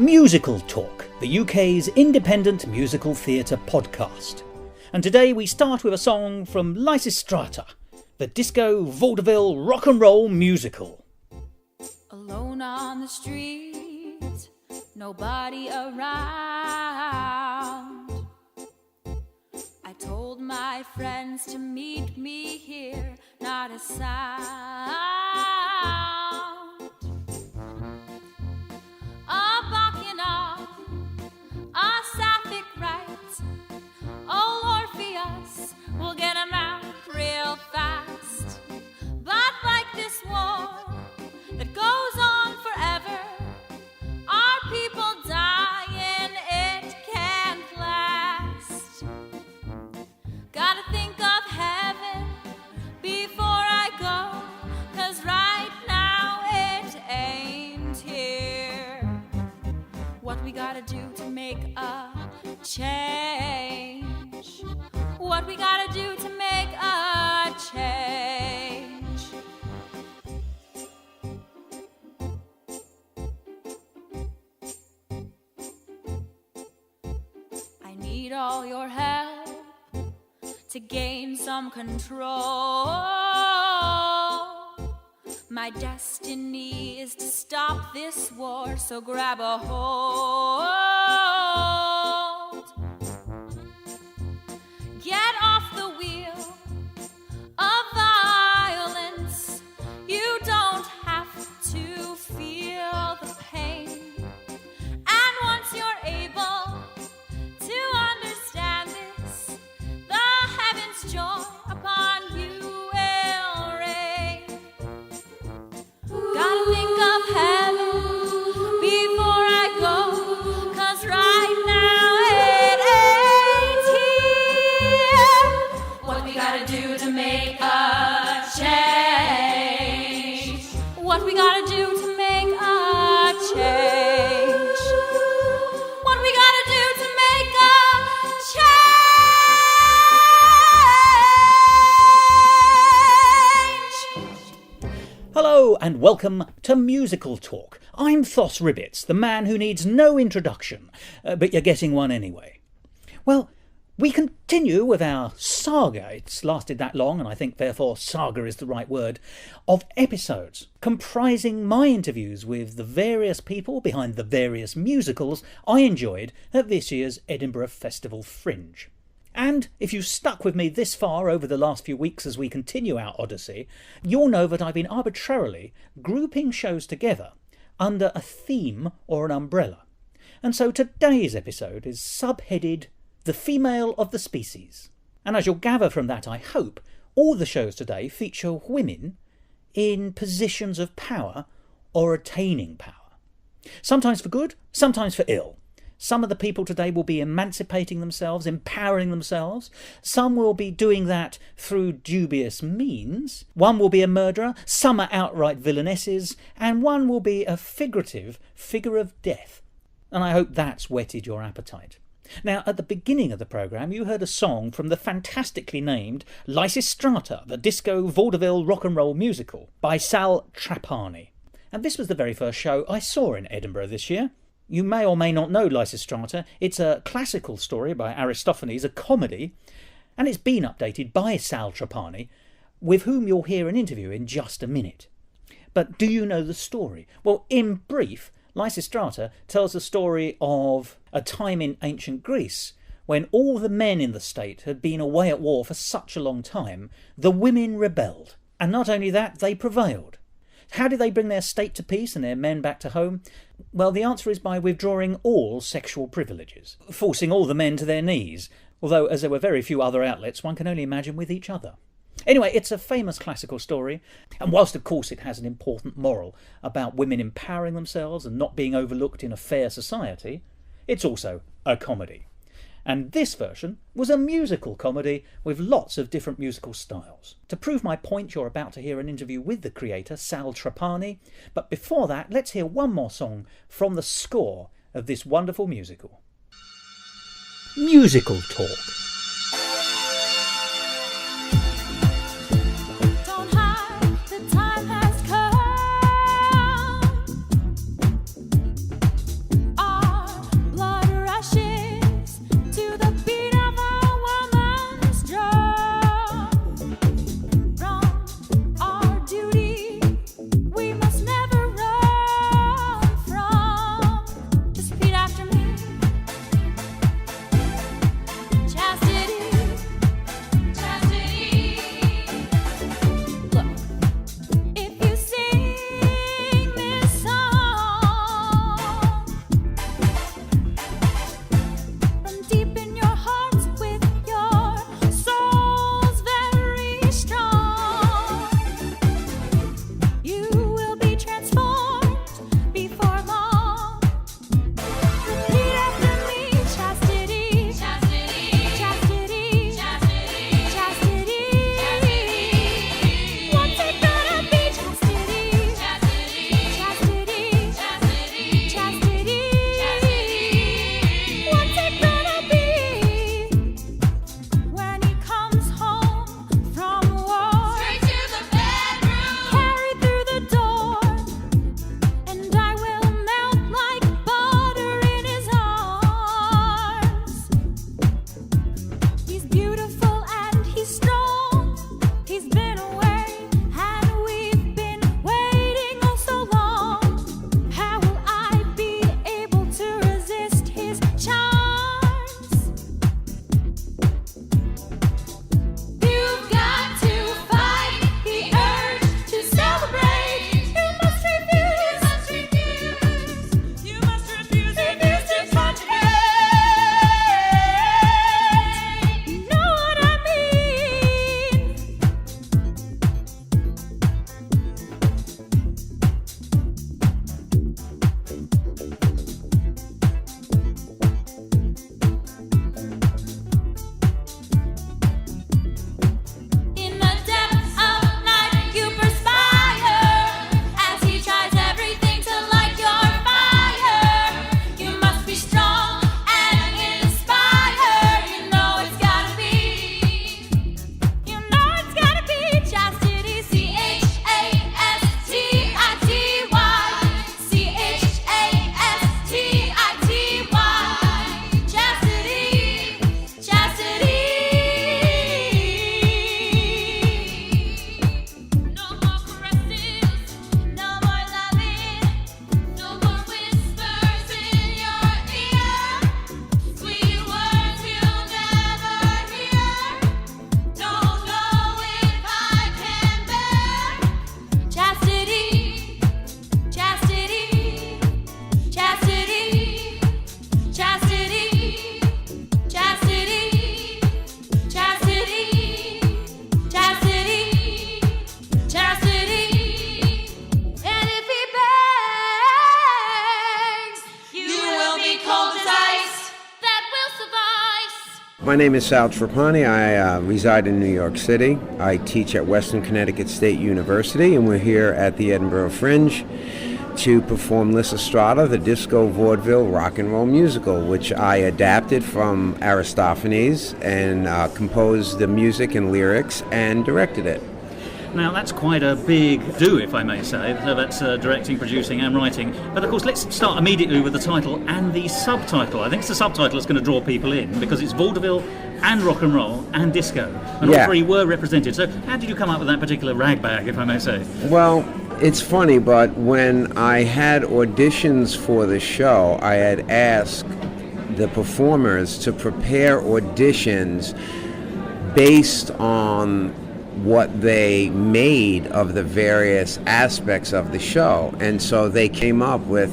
Musical Talk, the UK's independent musical theatre podcast. And today we start with a song from Lysistrata, the disco vaudeville rock and roll musical. Alone on the street, nobody around. I told my friends to meet me here, not a sound. A bacchanal, a sapphic rite. Oh, Orpheus will get 'em out real fast. But like this war that goes on forever, our people dying, it can't last. Gotta think of heaven before I go, 'cause right now it ain't here. What we gotta do to make a change? What we gotta do to make a change? I need all your help to gain some control. My destiny is to stop this war, so grab a hold. Get off the wheel of violence. You don't have to feel the pain. And once you're able to understand this, the heavens' joy upon you will rain. Gotta think of heaven before I go, 'cause right now it ain't here. What we gotta do to make a change? What we gotta do to make a change? What we gotta do to make a change? Hello and welcome to Musical Talk. I'm Thos, the man who needs no introduction, but you're getting one anyway. Well, we continue with our saga, it's lasted that long, and I think therefore saga is the right word, of episodes comprising my interviews with the various people behind the various musicals I enjoyed at this year's Edinburgh Festival Fringe. And if you've stuck with me this far over the last few weeks as we continue our odyssey, you'll know that I've been arbitrarily grouping shows together under a theme or an umbrella. And so today's episode is subheaded The Female of the Species. And as you'll gather from that, I hope, all the shows today feature women in positions of power or attaining power. Sometimes for good, sometimes for ill. Some of the people today will be emancipating themselves, empowering themselves. Some will be doing that through dubious means. One will be a murderer, some are outright villainesses, and one will be a figurative figure of death. And I hope that's whetted your appetite. Now, at the beginning of the programme, you heard a song from the fantastically named Lysistrata, the disco vaudeville rock and roll musical, by Sal Trapani. And this was the very first show I saw in Edinburgh this year. You may or may not know Lysistrata. It's a classical story by Aristophanes, a comedy, and it's been updated by Sal Trapani, with whom you'll hear an interview in just a minute. But do you know the story? Well, in brief, Lysistrata tells the story of a time in ancient Greece when all the men in the state had been away at war for such a long time, the women rebelled. And not only that, they prevailed. How did they bring their state to peace and their men back to home? Well, the answer is by withdrawing all sexual privileges, forcing all the men to their knees, although as there were very few other outlets, one can only imagine with each other. Anyway, it's a famous classical story, and whilst of course it has an important moral about women empowering themselves and not being overlooked in a fair society, it's also a comedy. And this version was a musical comedy with lots of different musical styles. To prove my point, you're about to hear an interview with the creator, Sal Trapani, but before that, let's hear one more song from the score of this wonderful musical. Musical Talk. Our My name is Sal Trapani. I reside in New York City. I teach at Western Connecticut State University, and we're here at the Edinburgh Fringe to perform Lysistrata, the disco vaudeville rock and roll musical, which I adapted from Aristophanes and composed the music and lyrics and directed it. Now, that's quite a big do, if I may say. So that's directing, producing and writing. But of course, let's start immediately with the title and the subtitle. I think it's the subtitle that's going to draw people in, because it's vaudeville and rock and roll and disco. And all three were represented. So how did you come up with that particular ragbag, if I may say? Well, it's funny, but when I had auditions for the show, I had asked the performers to prepare auditions based on what they made of the various aspects of the show. And so they came up with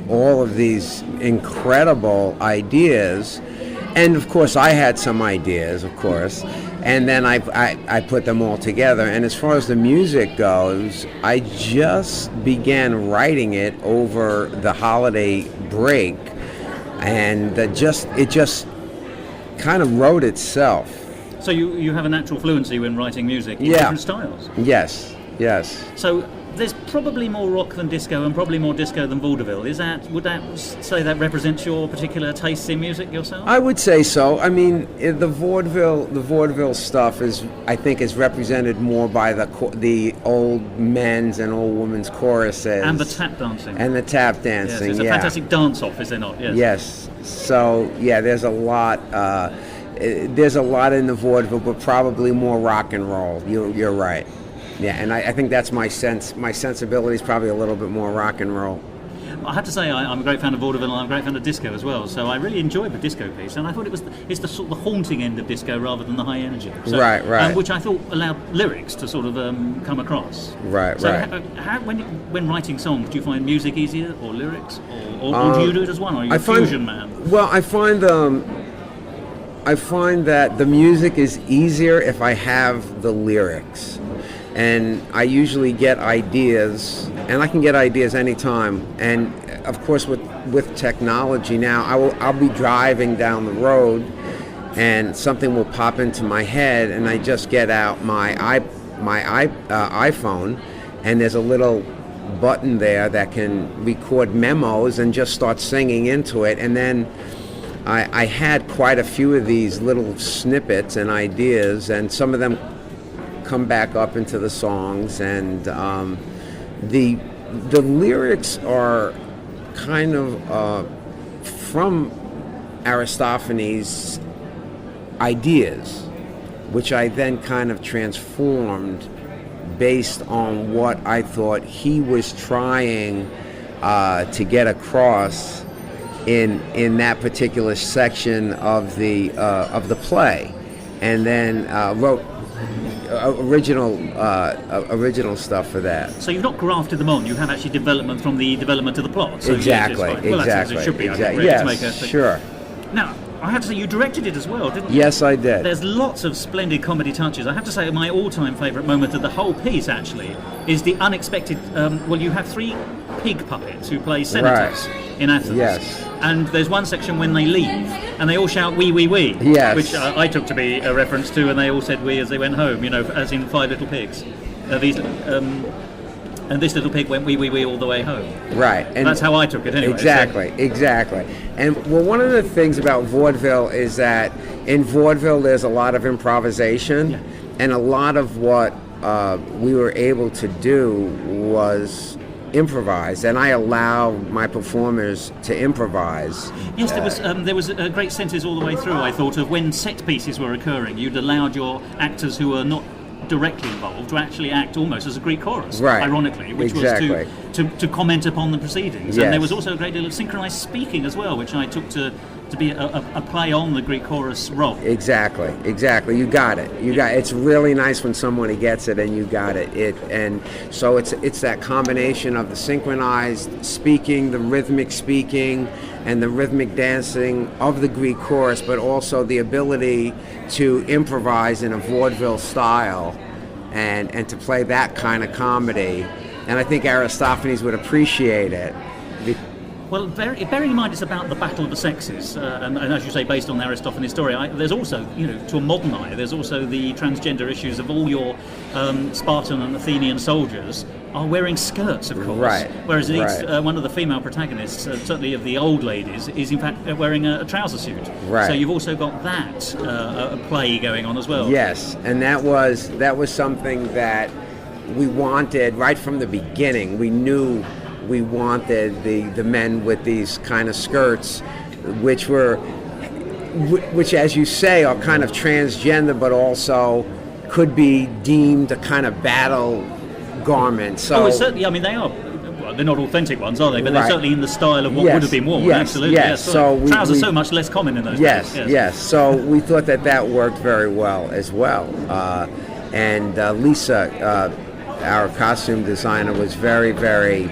all of these incredible ideas. And of course, I had some ideas, of course. And then I put them all together. And as far as the music goes, I just began writing it over the holiday break. And it just kind of wrote itself. So you have a natural fluency when writing music in different styles? Yes. So there's probably more rock than disco and probably more disco than vaudeville. Would that say that represents your particular tastes in music yourself? I would say so. I mean, the vaudeville stuff is represented more by the old men's and old women's choruses. And the tap dancing. Yes, it's a fantastic dance-off, is there not? Yes. So, there's a lot... there's a lot in the vaudeville, but probably more rock and roll. You're right. Yeah, and I think that's my sense. My sensibility is probably a little bit more rock and roll. I have to say I'm a great fan of vaudeville and I'm a great fan of disco as well. So I really enjoyed the disco piece, and I thought it's the sort of the haunting end of disco rather than the high energy. So, right. Which I thought allowed lyrics to sort of come across. Right. How, when writing songs, do you find music easier or lyrics, or do you do it as one? Or are you a fusion man? Well, I find that the music is easier if I have the lyrics. And I usually get ideas, and I can get ideas anytime. And of course, with technology now, I'll be driving down the road, and something will pop into my head, and I just get out my iPhone, and there's a little button there that can record memos and just start singing into it, and then I had quite a few of these little snippets and ideas, and some of them come back up into the songs, and the lyrics are kind of from Aristophanes' ideas, which I then kind of transformed based on what I thought he was trying to get across in that particular section of the play, and then wrote original stuff for that. So you've not grafted them on; you have actually development from the development of the plot. So Exactly. That's as it should be. Exactly. Yes, To make a sure. Now, I have to say, you directed it as well, didn't you? Yes, I did. There's lots of splendid comedy touches. I have to say, my all-time favourite moment of the whole piece, actually, is the unexpected... you have three pig puppets who play senators in Athens. Yes. And there's one section when they leave, and they all shout, "Wee, wee, wee," yes. which I took to be a reference to, and they all said "wee" as they went home, as in Five Little Pigs. And this little pig went wee, wee, wee all the way home. Right. And that's how I took it anyway. Exactly. And one of the things about vaudeville is that in vaudeville there's a lot of improvisation, and a lot of what we were able to do was improvise, and I allow my performers to improvise. Yes, there was a great sense all the way through, I thought, of when set pieces were occurring. You'd allowed your actors who were not directly involved to actually act almost as a Greek chorus, ironically, which was to comment upon the proceedings. Yes. And there was also a great deal of synchronized speaking as well, which I took to be a play on the Greek chorus role. Exactly. You got it. It's really nice when somebody gets it and you got it. And so it's that combination of the synchronized speaking, the rhythmic speaking, and the rhythmic dancing of the Greek chorus, but also the ability to improvise in a vaudeville style and to play that kind of comedy. And I think Aristophanes would appreciate it. Well, bearing in mind it's about the battle of the sexes, and as you say, based on the Aristophanes story, there's also, to a modern eye, there's also the transgender issues of all your Spartan and Athenian soldiers are wearing skirts, of course. Right. Whereas one of the female protagonists, certainly of the old ladies, is in fact wearing a trouser suit. Right. So you've also got that play going on as well. Yes, and that was something that we wanted right from the beginning. We knew we wanted the men with these kind of skirts, which as you say are kind of transgender, but also could be deemed a kind of battle garment. So certainly. I mean, they are. Well, they're not authentic ones, are they? But right. They're certainly in the style of what would have been worn. Yes, absolutely. Yes. So trousers are so much less common in those days. Yes. So we thought that worked very well as well. And Lisa, our costume designer, was very, very.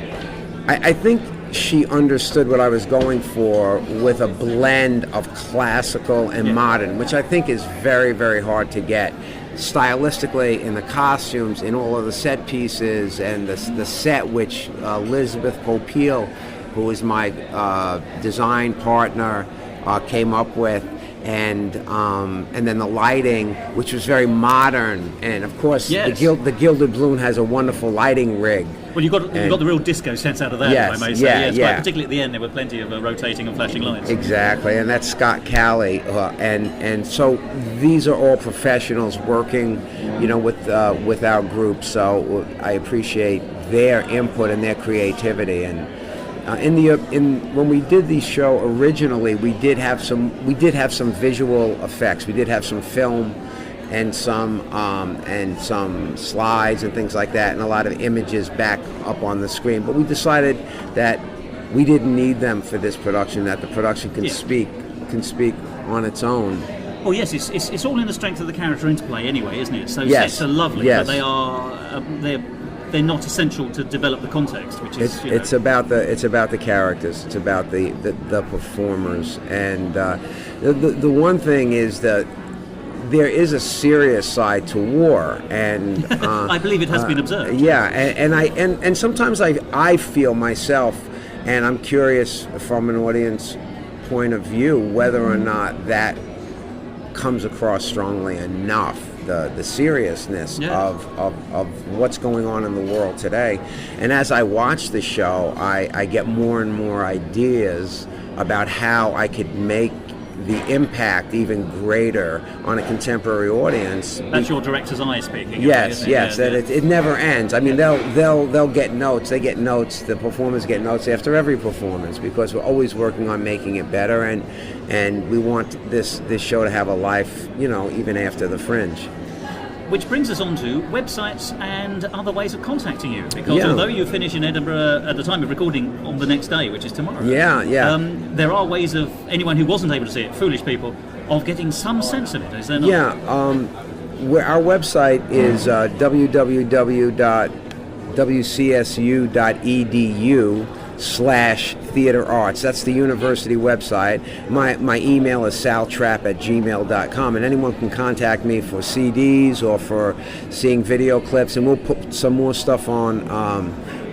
I think she understood what I was going for with a blend of classical and modern, which I think is very, very hard to get. Stylistically, in the costumes, in all of the set pieces, and the set which Elizabeth Popeil, who is my design partner, came up with, and then the lighting, which was very modern, and of course the Gilded Balloon has a wonderful lighting rig. Well, you got the real disco sense out of that, yes, if I may say. Yes, particularly at the end, there were plenty of rotating and flashing lights. Exactly, and that's Scott Calley, and so these are all professionals working, with our group. So I appreciate their input and their creativity. And when we did the show originally, we did have some visual effects. We did have some film and some slides and things like that, and a lot of images back up on the screen. But we decided that we didn't need them for this production. That the production can speak on its own. Well, yes, it's all in the strength of the character interplay, anyway, isn't it? So yes. Sets are lovely, yes. but they are they're not essential to develop the context, which is it's about the characters, it's about the performers, and the one thing is that there is a serious side to war, and I believe it has been observed. Yeah, and sometimes I feel myself, and I'm curious from an audience point of view whether or not that comes across strongly enough. The seriousness of what's going on in the world today. And as I watch the show, I get more and more ideas about how I could make the impact even greater on a contemporary audience. That's your director's eye speaking. Yes. That it never ends. I mean, they'll get notes. They get notes. The performers get notes after every performance, because we're always working on making it better, and we want this show to have a life, even after the Fringe. Which brings us on to websites and other ways of contacting you. Because although you finish in Edinburgh at the time of recording on the next day, which is tomorrow, there are ways of anyone who wasn't able to see it, foolish people, of getting some sense of it, is there not? Yeah, our website is www.wcsu.edu/theater arts. That's the university website. My email is saltrap@gmail.com, and anyone can contact me for CDs or for seeing video clips, and we'll put some more stuff on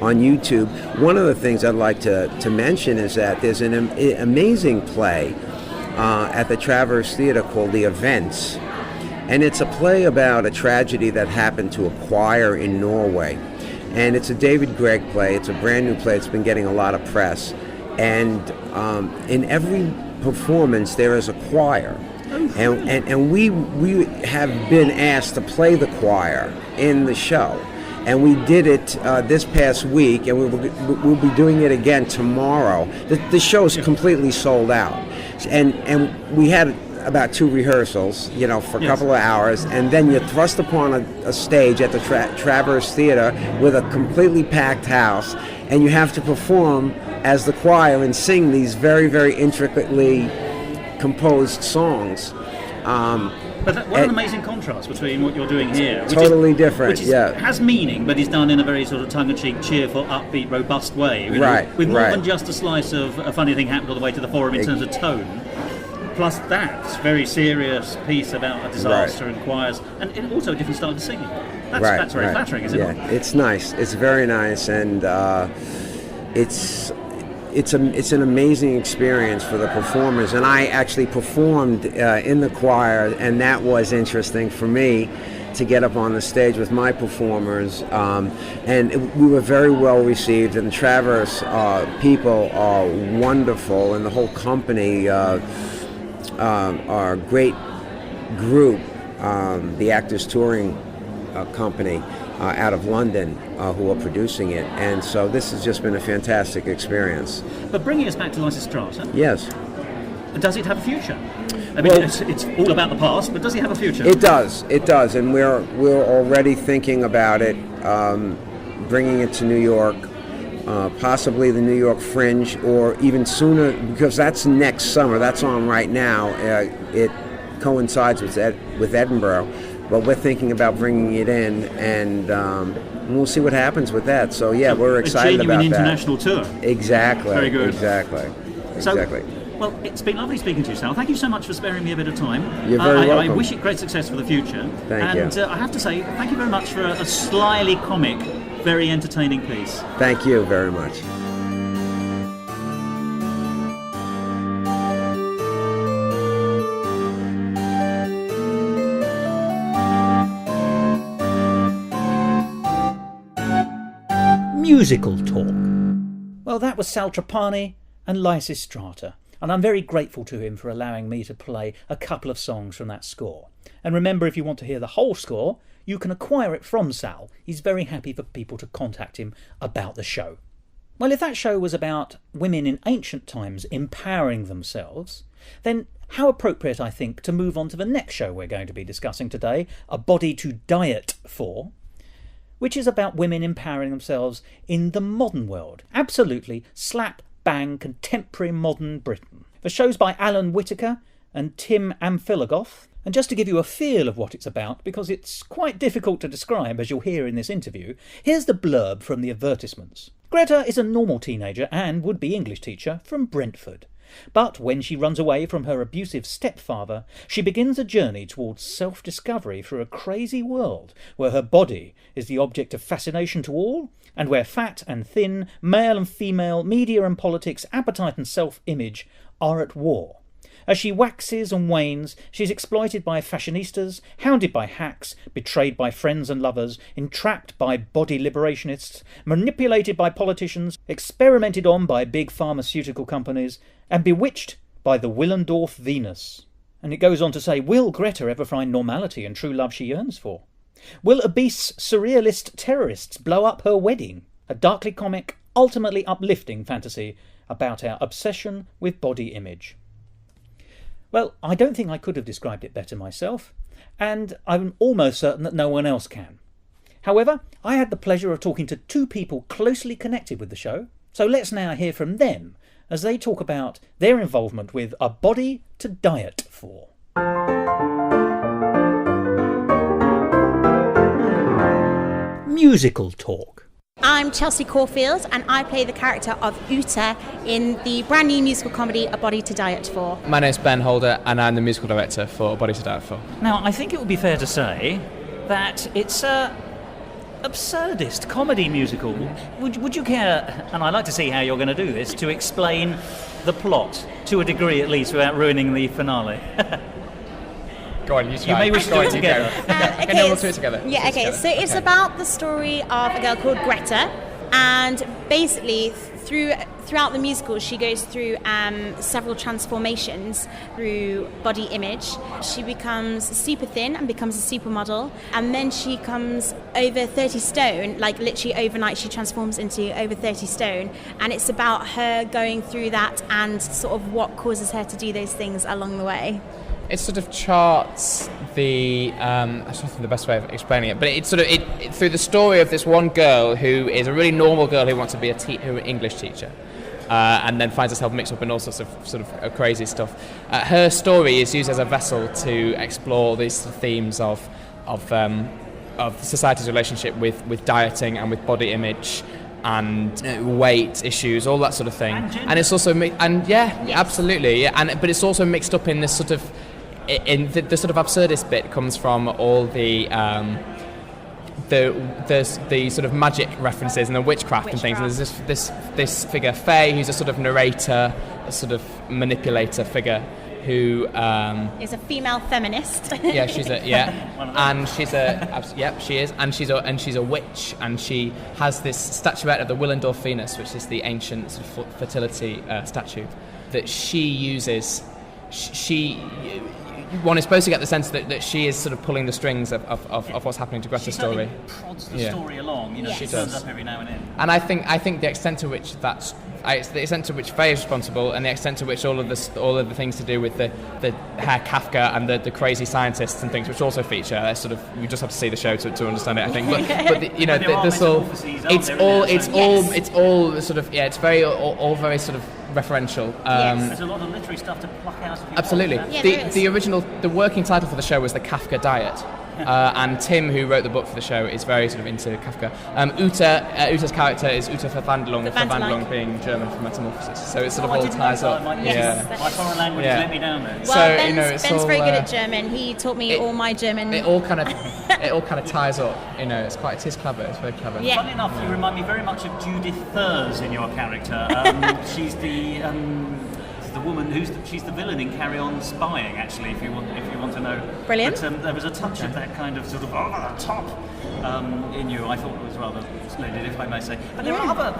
YouTube. One of the things I'd like to mention is that there's an amazing play at the Traverse Theater called The Events, and it's a play about a tragedy that happened to a choir in Norway. And it's a David Gregg play. It's a brand new play. It's been getting a lot of press. And in every performance, there is a choir. And we have been asked to play the choir in the show. And we did it this past week, and we'll be doing it again tomorrow. The show's completely sold out. And we had about 2 rehearsals, for a couple of hours, and then you're thrust upon a stage at the Traverse Theater with a completely packed house, and you have to perform as the choir and sing these very, very intricately composed songs. But what an amazing contrast between what you're doing here. Totally different, has meaning, but is done in a very sort of tongue-in-cheek, cheerful, upbeat, robust way. With more than just a slice of a funny thing happened all the way to the forum in terms of tone. Plus that very serious piece about a disaster and choirs, and also a different style of singing. That's very flattering, is it not? Yeah, it's nice. It's very nice, and it's it's an amazing experience for the performers. And I actually performed in the choir, and that was interesting for me to get up on the stage with my performers. And we were very well received, and the Traverse people are wonderful, and the whole company are a great group, the Actors Touring Company out of London, who are producing it. And so this has just been a fantastic experience. But bringing us back to Lysistrata, Yes. does it have a future? I mean, Well, it's all about the past, but does it have a future? It does, and we're already thinking about it, bringing it to New York, possibly the New York Fringe, or even sooner, because that's next summer. That's on right now. It coincides with Edinburgh, but we're thinking about bringing it in, and we'll see what happens with that. So yeah, we're excited about that. A genuine international tour. Exactly. Very good. Exactly. Well, it's been lovely speaking to you, Sal. Thank you so much for sparing me a bit of time. You're very welcome. I wish you great success for the future. Thank you. And I have to say, thank you very much for a slyly comic, very entertaining piece. Thank you very much. Musical talk. Well, that was Sal Trapani and Lysistrata, and I'm very grateful to him for allowing me to play a couple of songs from that score. And remember, if you want to hear the whole score, you can acquire it from Sal. He's very happy for people to contact him about the show. Well, if that show was about women in ancient times empowering themselves, then how appropriate, I think, to move on to the next show we're going to be discussing today, A Body to Diet For, which is about women empowering themselves in the modern world. Absolutely slap bang contemporary modern Britain. The show's by Alan Whitaker and Tim Amphilogoth. And just to give you a feel of what it's about, because it's quite difficult to describe as you'll hear in this interview, here's the blurb from the advertisements. Greta is a normal teenager and would-be English teacher from Brentford. But when she runs away from her abusive stepfather, she begins a journey towards self-discovery through a crazy world where her body is the object of fascination to all, and where fat and thin, male and female, media and politics, appetite and self-image are at war. As she waxes and wanes, she is exploited by fashionistas, hounded by hacks, betrayed by friends and lovers, entrapped by body liberationists, manipulated by politicians, experimented on by big pharmaceutical companies, and bewitched by the Willendorf Venus. And it goes on to say, will Greta ever find normality and true love she yearns for? Will obese, surrealist terrorists blow up her wedding? A darkly comic, ultimately uplifting fantasy about our obsession with body image. Well, I don't think I could have described it better myself, and I'm almost certain that no one else can. However, I had the pleasure of talking to two people closely connected with the show, so let's now hear from them as they talk about their involvement with A Body to Diet For. Musical talk. I'm Chelsea Caulfield and I play the character of Uta in the brand new musical comedy A Body to Diet For. My name's Ben Holder and I'm the musical director for A Body to Diet For. Now, I think it would be fair to say that it's a absurdist comedy musical. Would you care, and I'd like to see how you're going to do this, to explain the plot, to a degree at least, without ruining the finale? Go on, you try. You may wish to do it together. Okay, no, we'll do it together. Yeah, okay. So it's about the story of a girl called Greta, and basically throughout the musical she goes through several transformations through body image. She becomes super thin and becomes a supermodel, and then she comes over 30 stone, like literally overnight she transforms into over 30 stone, and it's about her going through that and sort of what causes her to do those things along the way. It sort of charts the, that's not the best way of explaining it, but it's sort of it through the story of this one girl who is a really normal girl who wants to be an English teacher, and then finds herself mixed up in all sorts of sort of crazy stuff. Her story is used as a vessel to explore these themes of society's relationship with dieting and with body image and weight issues, all that sort of thing. And it's also absolutely, but it's also mixed up in this sort of. In the sort of absurdist bit comes from all the there's the sort of magic references and the witchcraft and things. And there's this figure Faye, who's a sort of narrator, a sort of manipulator figure, who is a female feminist. Yeah, she is, and she's a witch, and she has this statuette of the Willendorf Venus, which is the ancient sort of fertility statue that she uses. One is supposed to get the sense that she is sort of pulling the strings of what's happening to Greta's story. She prods the story along, Yes. she turns up every now and then. And I think the extent to which Faye is responsible, and the extent to which all of the things to do with the Herr Kafka and the crazy scientists and things, which also feature, we just have to see the show to understand it, I think. It's all sort of it's very all very sort of referential. There's a lot of literary stuff to pluck out of you. Absolutely. The working title for the show was The Kafka Diet. And Tim, who wrote the book for the show, is very sort of into Kafka. Uta's character is Uta Verwandlung, Verwandlung being German for metamorphosis. So it sort of all ties up. My foreign language let me down there. Well, Ben's very good at German. He taught me all my German. It all kind of ties up. It is clever. It's very clever. Yeah. Funny enough, you remind me very much of Judith Thurs in your character. She's the woman she's the villain in Carry On Spying, actually, if you want to know. Brilliant. But there was a touch of that kind of sort of over the top in you. I thought it was rather splendid, if I may say. But there are other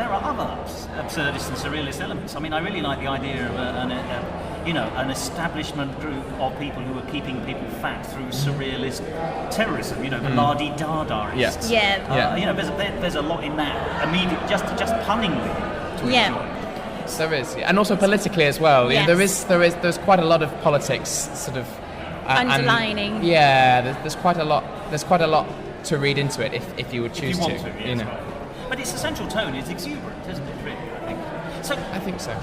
absurdist and surrealist elements. I mean, I really like the idea of an establishment group of people who are keeping people fat through surrealist terrorism. The la-di-da-daists. There's a lot in that. Immediately, just punningly to enjoy. There is, and also politically as well. Yes. There's quite a lot of politics sort of underlining. There's quite a lot to read into it if you would choose to. Right. But its essential tone is exuberant, isn't it? Really, I think. So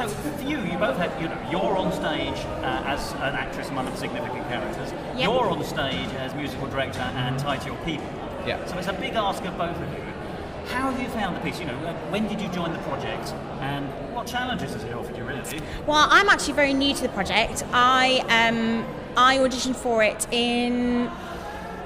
for you both have you're on stage as an actress and one of the significant characters. Yep. You're on stage as musical director and tied to your people. Yeah. So it's a big ask of both of you. How have you found the piece? When did you join the project, and what challenges has it offered you, really? Well, I'm actually very new to the project. I auditioned for it in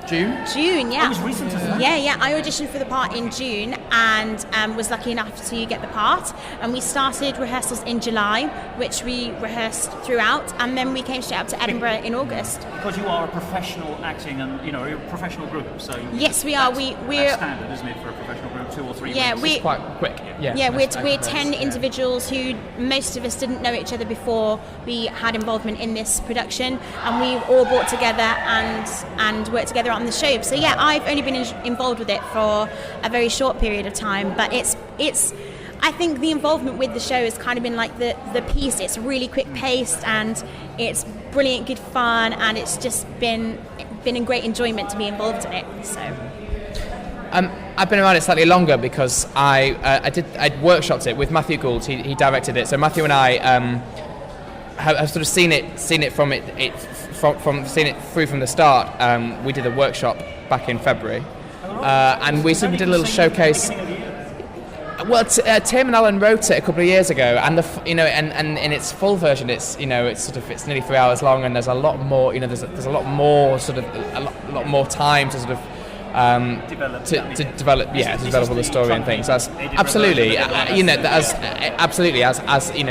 June, yeah. It was recent as that? Yeah. I auditioned for the part in June and was lucky enough to get the part. And we started rehearsals in July, which we rehearsed throughout, and then we came straight up to Edinburgh in August. Because you are a professional acting and you're a professional group, so yes, we are. We're standard, isn't it, for a professional group? 2 or 3 yeah, weeks. It's quite quick. We're 10 individuals who most of us didn't know each other before we had involvement in this production, and we all brought together and worked together on the show. So I've only been involved with it for a very short period of time, but it's I think the involvement with the show has kind of been like the piece. It's really quick paced and it's brilliant, good fun, and it's just been a great enjoyment to be involved in it. So. I've been around it slightly longer because I workshopped it with Matthew Gould. He directed it. So Matthew and I have sort of seen it through from the start. We did a workshop back in February, and we sort of did a little showcase. Well, Tim and Alan wrote it a couple of years ago, and and in its full version, it's nearly 3 hours long, and there's a lot more. There's a lot more a lot more time to sort of. Develop all the story and things. Absolutely,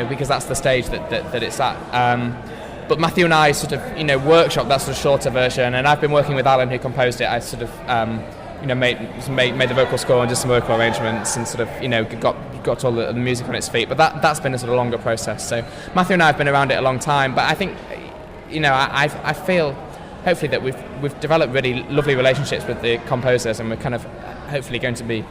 because that's the stage that it's at. But Matthew and I sort of, workshop that sort of shorter version, and I've been working with Alan, who composed it. I sort of, made the vocal score and did some vocal arrangements, and sort of, got all the music on its feet. But that's been a sort of longer process. So Matthew and I have been around it a long time, but I think, I feel. Hopefully that we've developed really lovely relationships with the composers, and we're kind of hopefully going to be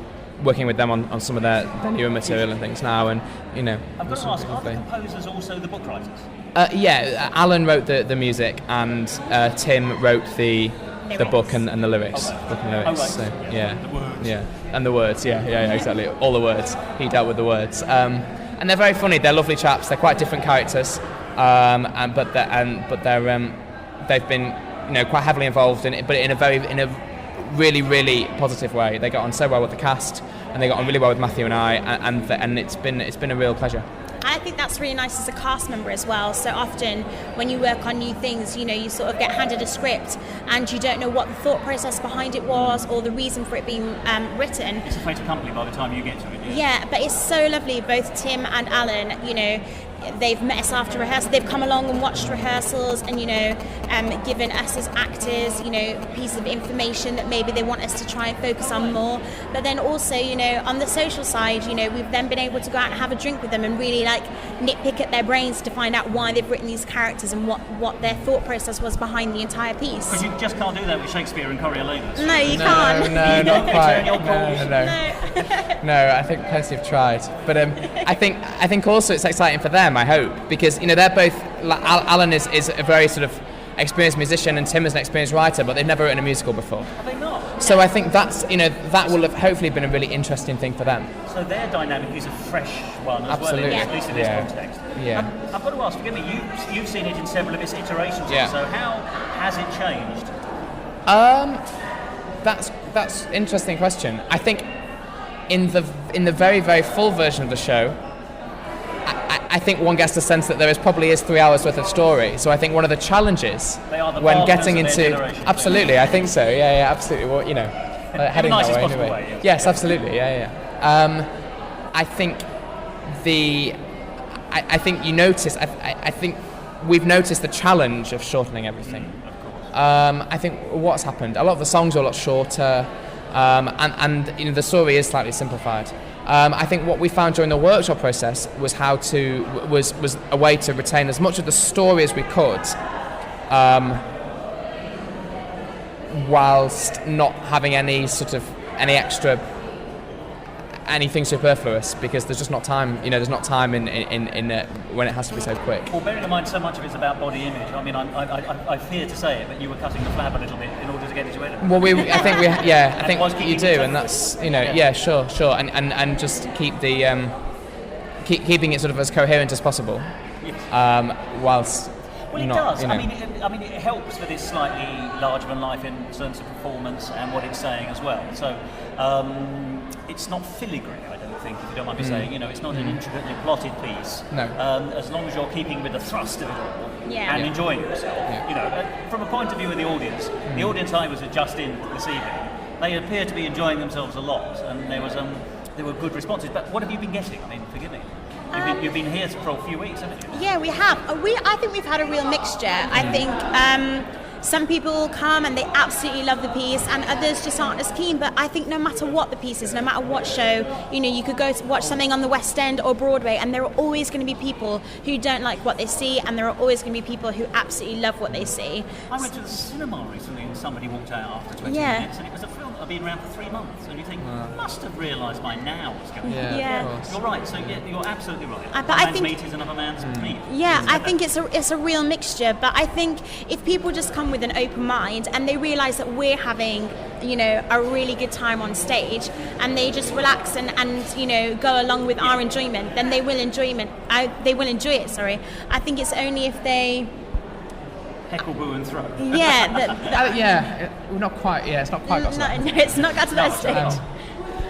working with them on some of their newer material and things now. And I've got to ask, are the composers also the book writers? Alan wrote the music, and Tim wrote the book and the lyrics. Book and lyrics. Right. So, The words. And the words. Exactly. All the words. He dealt with the words. And they're very funny. They're lovely chaps. They're quite different characters. They've been. Quite heavily involved in it, but in a really, really positive way. They got on so well with the cast, and they got on really well with Matthew and I, and it's been a real pleasure. I think that's really nice as a cast member as well. So often when you work on new things, you sort of get handed a script and you don't know what the thought process behind it was or the reason for it being written. It's a fait accompli by the time you get to it. Yeah, but it's so lovely. Both Tim and Alan, they've met us after rehearsal. They've come along and watched rehearsals and, given us as actors, pieces of information that maybe they want us to try and focus on more. But then also, on the social side, we've then been able to go out and have a drink with them and really nitpick at their brains to find out why they've written these characters and what their thought process was behind the entire piece. Because you just can't do that with Shakespeare and Coriolanus. No, you can't. No, not quite. No, I think plenty have tried. But I think also it's exciting for them, I hope, because they're both. Alan is a very sort of experienced musician and Tim is an experienced writer, but they've never written a musical before. Have they not? So I think that's that will have hopefully been a really interesting thing for them. So their dynamic is a fresh one as Absolutely. well, at least in this context. Yeah. I've got to ask, forgive me, you've seen it in several of its iterations. Yeah. So how has it changed? That's an interesting question. I think in the very, very full version of the show, I think one gets the sense that there probably is 3 hours worth of story. So I think one of the challenges when getting into absolutely, I think so. Yeah, absolutely. Well, heading that way anyway. Way, yes, absolutely. Yeah. I think I think you notice. I think we've noticed the challenge of shortening everything. I think what's happened. A lot of the songs are a lot shorter, and the story is slightly simplified. I think what we found during the workshop process was was a way to retain as much of the story as we could, whilst not having any superfluous, because there's just not time. There's not time in when it has to be so quick. Well, bearing in mind so much of it's about body image. I mean, I fear to say it, but you were cutting the flab a little bit in order to get into it. Well, I think you do, and that's sure, and just keep the keeping it sort of as coherent as possible, whilst. Well, it does. I mean, it helps that it's slightly larger than life in terms of performance and what it's saying as well. So it's not filigree, I don't think, if you don't mind me saying. It's not an intricately plotted piece. No. As long as you're keeping with the thrust of it all and enjoying yourself. Yeah. From a point of view of the audience I was just in this evening, they appear to be enjoying themselves a lot, and there were good responses. But what have you been getting? I mean, forgive me. You've been here for a few weeks, haven't you? Yeah, we have. I think we've had a real mixture. I think some people come and they absolutely love the piece, and others just aren't as keen. But I think no matter what the piece is, no matter what show, you could go to watch something on the West End or Broadway, and there are always going to be people who don't like what they see, and there are always going to be people who absolutely love what they see. I went to the cinema recently, and somebody walked out after 20 minutes, and it was a film that had been around for 3 months, and you think, must have realised by now what's going on. Yeah. You're right. So you're absolutely right. But One I man's think meat is another man's meat. Yeah, I think it's a real mixture. But I think if people just come with an open mind and they realise that we're having, a really good time on stage, and they just relax and go along with our enjoyment, then they will enjoy it. Sorry, I think it's only if they heckle, boo, and throw. Yeah, not quite. Yeah, it's not quite got to that. No, it's not got to that stage.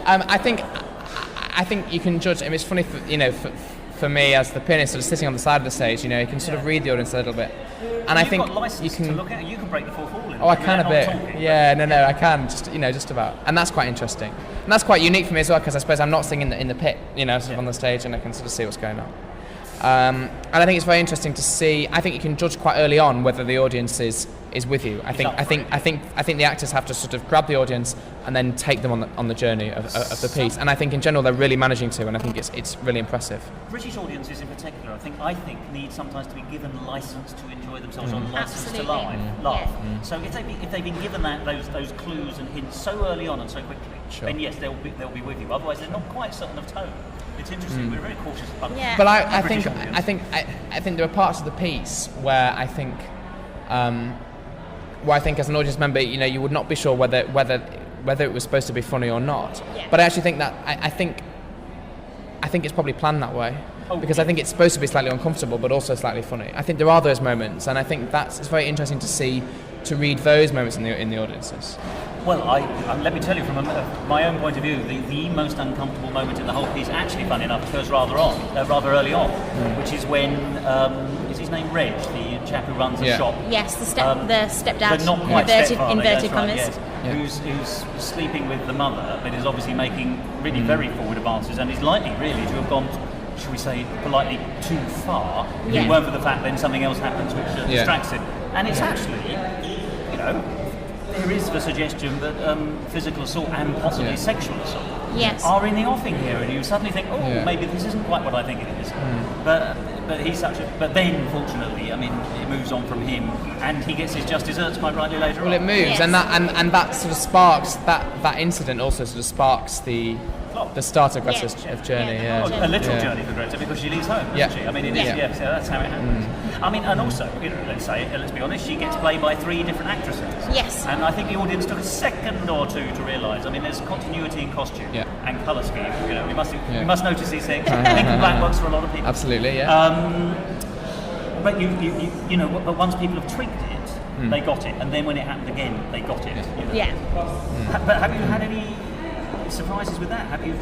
I think you can judge. I mean, it's funny for me as the pianist, sort of sitting on the side of the stage, you can sort of read the audience a little bit. And I think you can look at it. You can break the fourth wall. I can a bit. Yeah, no, I can just about, and that's quite interesting, and that's quite unique for me as well, because I suppose I'm not singing in the pit, sort of on the stage, and I can sort of see what's going on. And I think it's very interesting to see. I think you can judge quite early on whether the audience is with you. I think the actors have to sort of grab the audience and then take them on the journey of the piece. And I think in general they're really managing to, and I think it's really impressive. British audiences in particular, I think need sometimes to be given license to enjoy themselves, or license to laugh. So if they've been given those clues and hints so early on and so quickly, then yes, they'll be with you. Otherwise, they're not quite certain of tone. It's interesting. We're very cautious about it. But I think there are parts of the piece where I think as an audience member, you would not be sure whether it was supposed to be funny or not. Yeah. But I actually think that I think it's probably planned that way, because I think it's supposed to be slightly uncomfortable but also slightly funny. I think there are those moments, and I think it's very interesting to see to read those moments in the audiences? Well, let me tell you from my own point of view, the most uncomfortable moment in the whole piece, actually, funny enough, occurs rather early on, which is when is his name Reg, the chap who runs the shop? Yes, the stepdad. But not quite inverted commas. Right, yes. Who's sleeping with the mother, but is obviously making really very forward advances, and is likely really to have gone, shall we say, politely too far. If it weren't for the fact then something else happens which distracts him. And it's actually, there is the suggestion that physical assault and possibly sexual assault are in the offing here, and you suddenly think, maybe this isn't quite what I think it is. But he's but then, fortunately, I mean, it moves on from him, and he gets his just desserts quite rightly later on. Well, it moves, and that sort of sparks that incident also sort of sparks the start of Greta's journey. A literal journey for Greta, because she leaves home, doesn't she? I mean, that's how it happens. I mean, and also, let's be honest, she gets played by 3 different actresses. Yes. And I think the audience took a second or two to realise. I mean, there's continuity in costume and colour scheme. We must notice these things. Pink and black works for a lot of people. Absolutely, yeah. But but once people have tweaked it, they got it, and then when it happened again, they got it. But have you had any surprises with that? Have you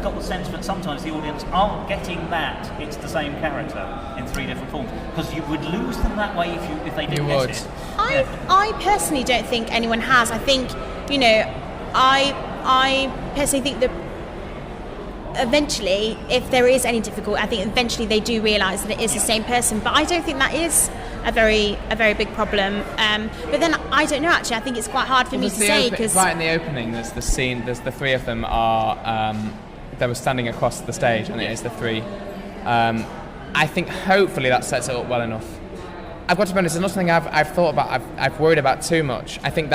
got the sense that sometimes the audience aren't getting that it's the same character in 3 different forms? Because you would lose them that way if they didn't get it. I personally don't think anyone has. I think, I personally think that eventually, if there is any difficulty, I think eventually they do realise that it is the same person. But I don't think that is a very big problem. But then I don't know. Actually, I think it's quite hard for me to say because right in the opening, there's the scene. There's the 3 of them are they were standing across the stage, and it is the 3. I think hopefully that sets it up well enough. I've got to be honest. It's not something I've thought about. I've worried about too much. I think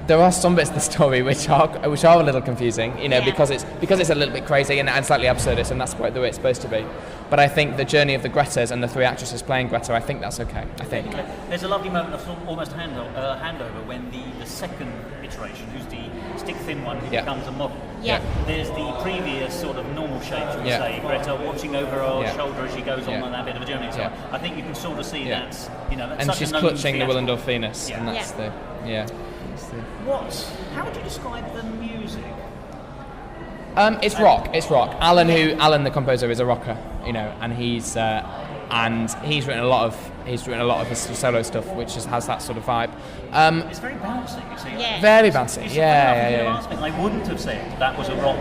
there are some bits of the story which are a little confusing, because it's a little bit crazy and slightly absurdist, and that's the way it's supposed to be. But I think the journey of the Gretas and the 3 actresses playing Greta, I think that's okay. I think there's a lovely moment of almost handover when the second iteration, who's the stick-thin one who becomes a model. Yeah. There's the previous sort of normal shape, shall we say, Greta watching over her shoulder as she goes on that bit of a journey. So I think you can sort of see that's and such she's a clutching the Willendorf Venus, and that's How would you describe the music? It's rock. Alan, the composer, is a rocker, and he's written a lot of his solo stuff, which has that sort of vibe. It's very bouncy, you see. Very bouncy. I wouldn't have said that was a rock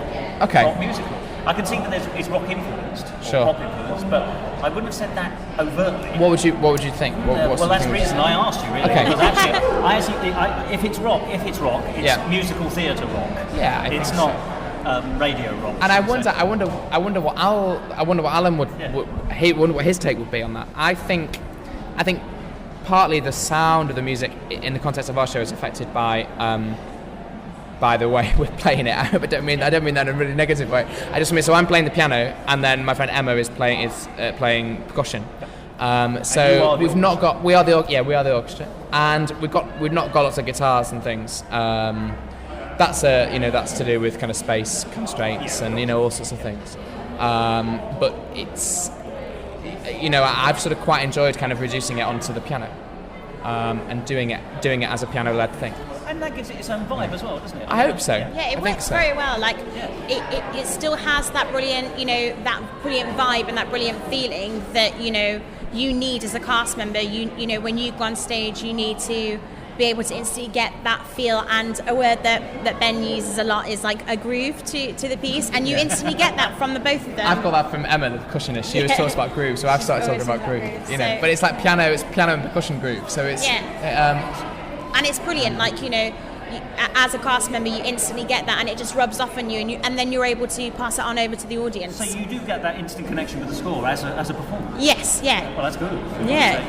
musical. I can see that it's rock influenced, or pop influenced, but I wouldn't have said that overtly. What would you think? Well, that's the reason I asked you, really. Okay. Because actually, if it's rock, it's musical theatre rock. Yeah, I it's think not so. Radio rock. And I wonder what Alan what his take would be on that. I think partly the sound of the music in the context of our show is affected by the way we're playing it. I don't mean that in a really negative way. I just mean, so I'm playing the piano, and then my friend Emma is playing percussion. So we are the orchestra, and we've not got lots of guitars and things. That's to do with kind of space constraints and all sorts of things. But it's I've sort of quite enjoyed kind of reducing it onto the piano, and doing it as a piano-led thing. And that gives it its own vibe as well, doesn't it? I hope so. Yeah, it works very well. Like it still has that brilliant, that brilliant vibe and that brilliant feeling that you need as a cast member. When you go on stage, you need to be able to instantly get that feel. And a word that Ben uses a lot is like a groove to the piece, and you instantly get that from the both of them. I've got that from Emma, the percussionist. She always talks about groove, so I've started talking about groove. But it's like piano. It's piano and percussion groove. So it's and it's brilliant. Like as a cast member, you instantly get that, and it just rubs off on you, and then you're able to pass it on over to the audience. So you do get that instant connection with the score as a performer. Yes. Yeah. Well, that's good. Yeah.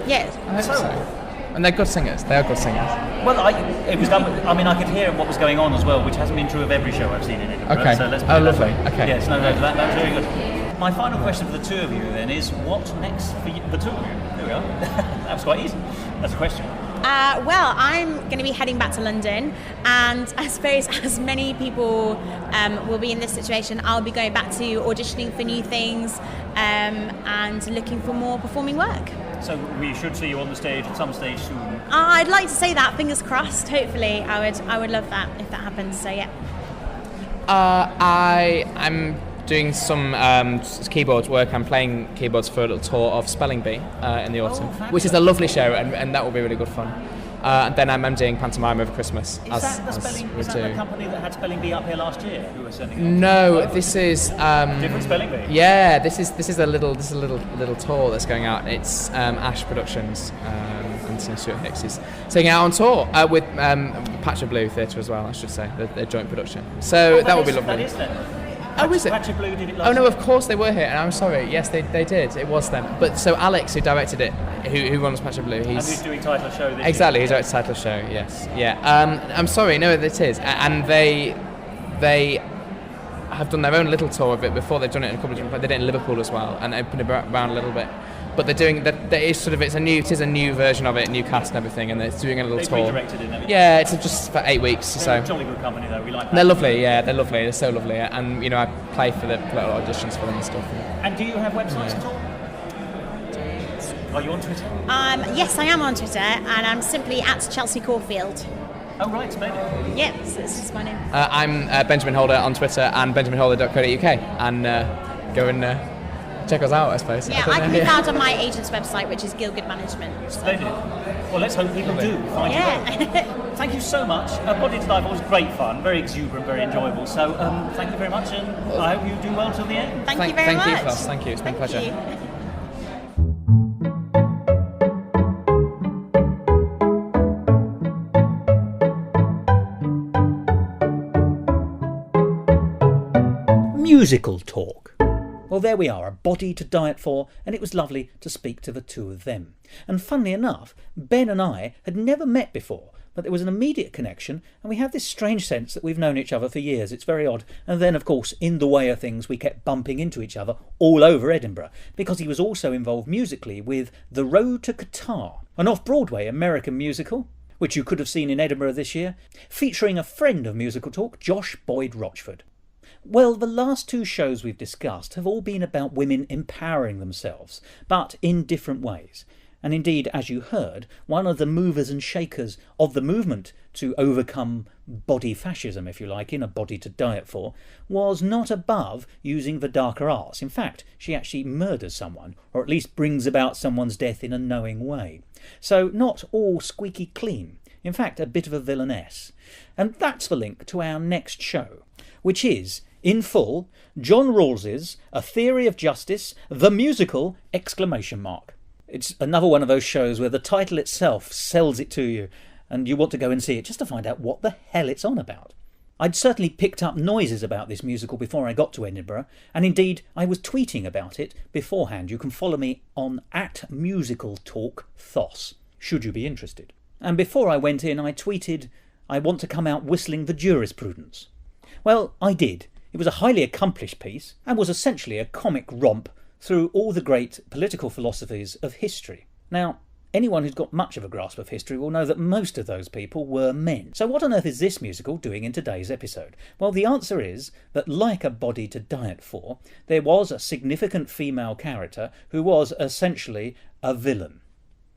I hope so. And they're good singers. They are good singers. Well, it was done. I could hear what was going on as well, which hasn't been true of every show I've seen in Edinburgh. Okay. So let's put lovely. Okay. Yes. No. That was very good. My final question for the two of you then is, what next for the two of you? There we are. That was quite easy. That's a question. Well, I'm going to be heading back to London, and I suppose as many people will be in this situation, I'll be going back to auditioning for new things and looking for more performing work. So we should see you on the stage at some stage soon. I'd like to say that, fingers crossed. Hopefully, I would love that if that happens. So yeah. I'm doing some keyboard work. I'm playing keyboards for a little tour of Spelling Bee in the autumn, which is a lovely show, and that will be really good fun. And then I'm doing pantomime over Christmas. Is that the company that had Spelling Bee up here last year who were sending it? No, this is different Spelling Bee. Yeah, this is a little tour that's going out. It's Ash Productions and Stuart Hicks is taking it out on tour with Patch of Blue Theatre as well. I should say they're joint production. So that will be lovely. That is them. Oh, is it? Patch of Blue did it last Oh no, year. of course they were here, and I'm sorry. Yes, they did. It was them. But so Alex, who directed it, who runs Patch of Blue, And who's doing title show this exactly. year? He directed title show. Yes, yeah. I'm sorry. No, it is, and they have done their own little tour of it before. They've done it in a couple of different. They did it in Liverpool as well, and opened it around a little bit. But they're doing that. It's a new version of it, new cast and everything, and they're doing a little tour. They redirected it and everything. Yeah, it's just for 8 weeks or so. They're a jolly good company though. We like that. They're lovely. Yeah, they're lovely. They're so lovely, and I play for the little auditions for them and stuff. And do you have websites at all? Are you on Twitter? Yes, I am on Twitter, and I'm simply at Chelsea Caulfield. Oh right, splendid. Yes, this is my name. I'm Benjamin Holder on Twitter and benjaminholder.co.uk, and go and check us out, I suppose. Yeah, I can be found on my agent's website, which is Gilgood Management. So. Splendid. Well, let's hope people do find you. Yeah. Thank you so much. Body to Life was great fun, very exuberant, very enjoyable. So thank you very much, and I hope you do well till the end. Thank you very much. Thank you, Thos. Thank you. It's been a pleasure. You. Musical talk. Well, there we are, a body to diet for, and it was lovely to speak to the two of them. And funnily enough, Ben and I had never met before, but there was an immediate connection, and we have this strange sense that we've known each other for years. It's very odd. And then, of course, in the way of things, we kept bumping into each other all over Edinburgh, because he was also involved musically with The Road to Qatar, an off-Broadway American musical, which you could have seen in Edinburgh this year, featuring a friend of Musical Talk, Josh Boyd Rochford. Well, the last two shows we've discussed have all been about women empowering themselves, but in different ways. And indeed, as you heard, one of the movers and shakers of the movement to overcome body fascism, if you like, in A Body to Diet For, was not above using the darker arts. In fact, she actually murders someone, or at least brings about someone's death in a knowing way. So not all squeaky clean. In fact, a bit of a villainess. And that's the link to our next show, which is, in full, John Rawls's A Theory of Justice, the musical, ! It's another one of those shows where the title itself sells it to you, and you want to go and see it just to find out what the hell it's on about. I'd certainly picked up noises about this musical before I got to Edinburgh, and indeed I was tweeting about it beforehand. You can follow me on @musicaltalkthos, should you be interested. And before I went in, I tweeted, I want to come out whistling the jurisprudence. Well, I did. It was a highly accomplished piece, and was essentially a comic romp through all the great political philosophies of history. Now, anyone who's got much of a grasp of history will know that most of those people were men. So what on earth is this musical doing in today's episode? Well, the answer is that, like A Body to Diet For, there was a significant female character who was essentially a villain.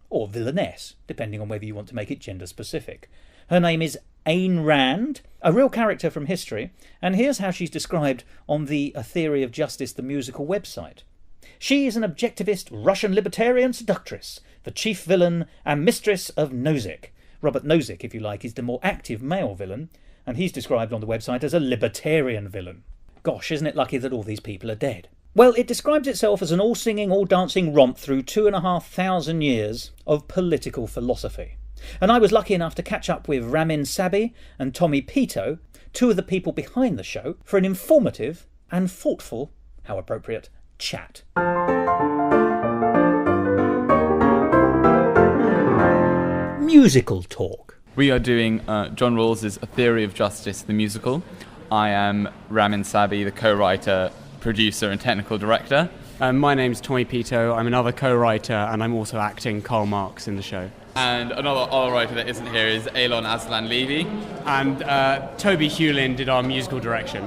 Or villainess, depending on whether you want to make it gender specific. Her name is Ayn Rand, a real character from history, and here's how she's described on the A Theory of Justice, the musical website. She is an objectivist Russian libertarian seductress, the chief villain and mistress of Nozick. Robert Nozick, if you like, is the more active male villain, and he's described on the website as a libertarian villain. Gosh, isn't it lucky that all these people are dead? Well, it describes itself as an all-singing, all-dancing romp through 2,500 years of political philosophy. And I was lucky enough to catch up with Ramin Sabi and Tommy Pito, two of the people behind the show, for an informative and thoughtful, how appropriate, chat. Musical talk. We are doing John Rawls's A Theory of Justice, the musical. I am Ramin Sabi, the co-writer, producer and technical director. My name's Tommy Pito. I'm another co-writer, and I'm also acting Karl Marx in the show. And another writer that isn't here is Elon Aslan Levy. And Toby Hewlin did our musical direction.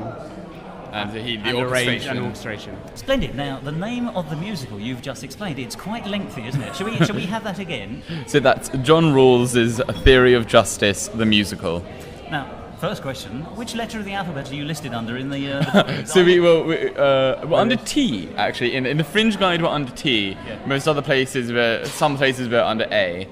and the and arrange orchestration. and orchestration. Splendid. Now, the name of the musical you've just explained, it's quite lengthy, isn't it? Shall we have that again? So that's John Rawls's A Theory of Justice, the musical. Now, first question, which letter of the alphabet are you listed under in the... So we're under T, actually. In the Fringe Guide, we're under T. Yeah. Some places we're under A.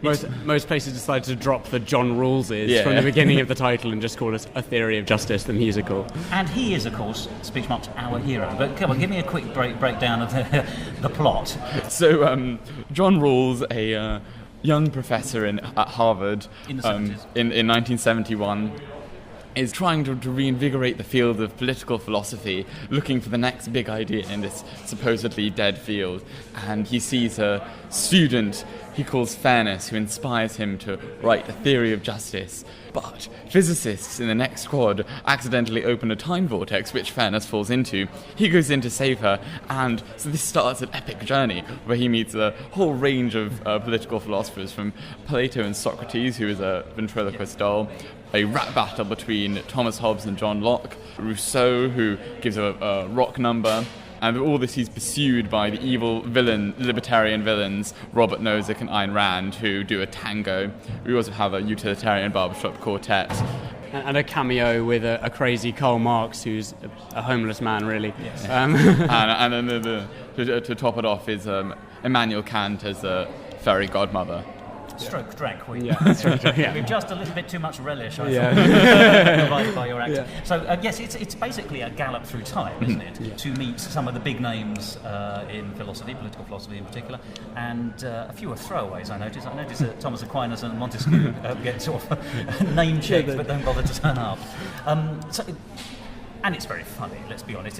Most places decided to drop the John Rawlses from the beginning of the title and just call it A Theory of Justice, the musical. And he is, of course, speech marks, our hero. But come on, give me a quick breakdown of the plot. So John Rawls, a young professor at Harvard In the 70s. in 1971, is trying to reinvigorate the field of political philosophy, looking for the next big idea in this supposedly dead field. And he sees a student he calls Fairness, who inspires him to write a theory of justice. But physicists in the next squad accidentally open a time vortex, which Fairness falls into. He goes in to save her, and so this starts an epic journey where he meets a whole range of political philosophers, from Plato and Socrates, who is a ventriloquist doll, a rap battle between Thomas Hobbes and John Locke, Rousseau, who gives a rock number, and all this he's pursued by the evil libertarian villains, Robert Nozick and Ayn Rand, who do a tango. We also have a utilitarian barbershop quartet. And a cameo with a crazy Karl Marx, who's a homeless man, really. Yes. And then to top it off is Immanuel Kant as a fairy godmother. Stroke drag queen. Yeah, With just a little bit too much relish, I Yeah. thought, provided by your actor. Yeah. So, yes, it's basically a gallop through time, isn't it? To meet some of the big names in philosophy, political philosophy in particular, and a few are throwaways, I noticed. I noticed that Thomas Aquinas and Montesquieu get sort of name-checked but don't bother to turn up. And it's very funny, let's be honest.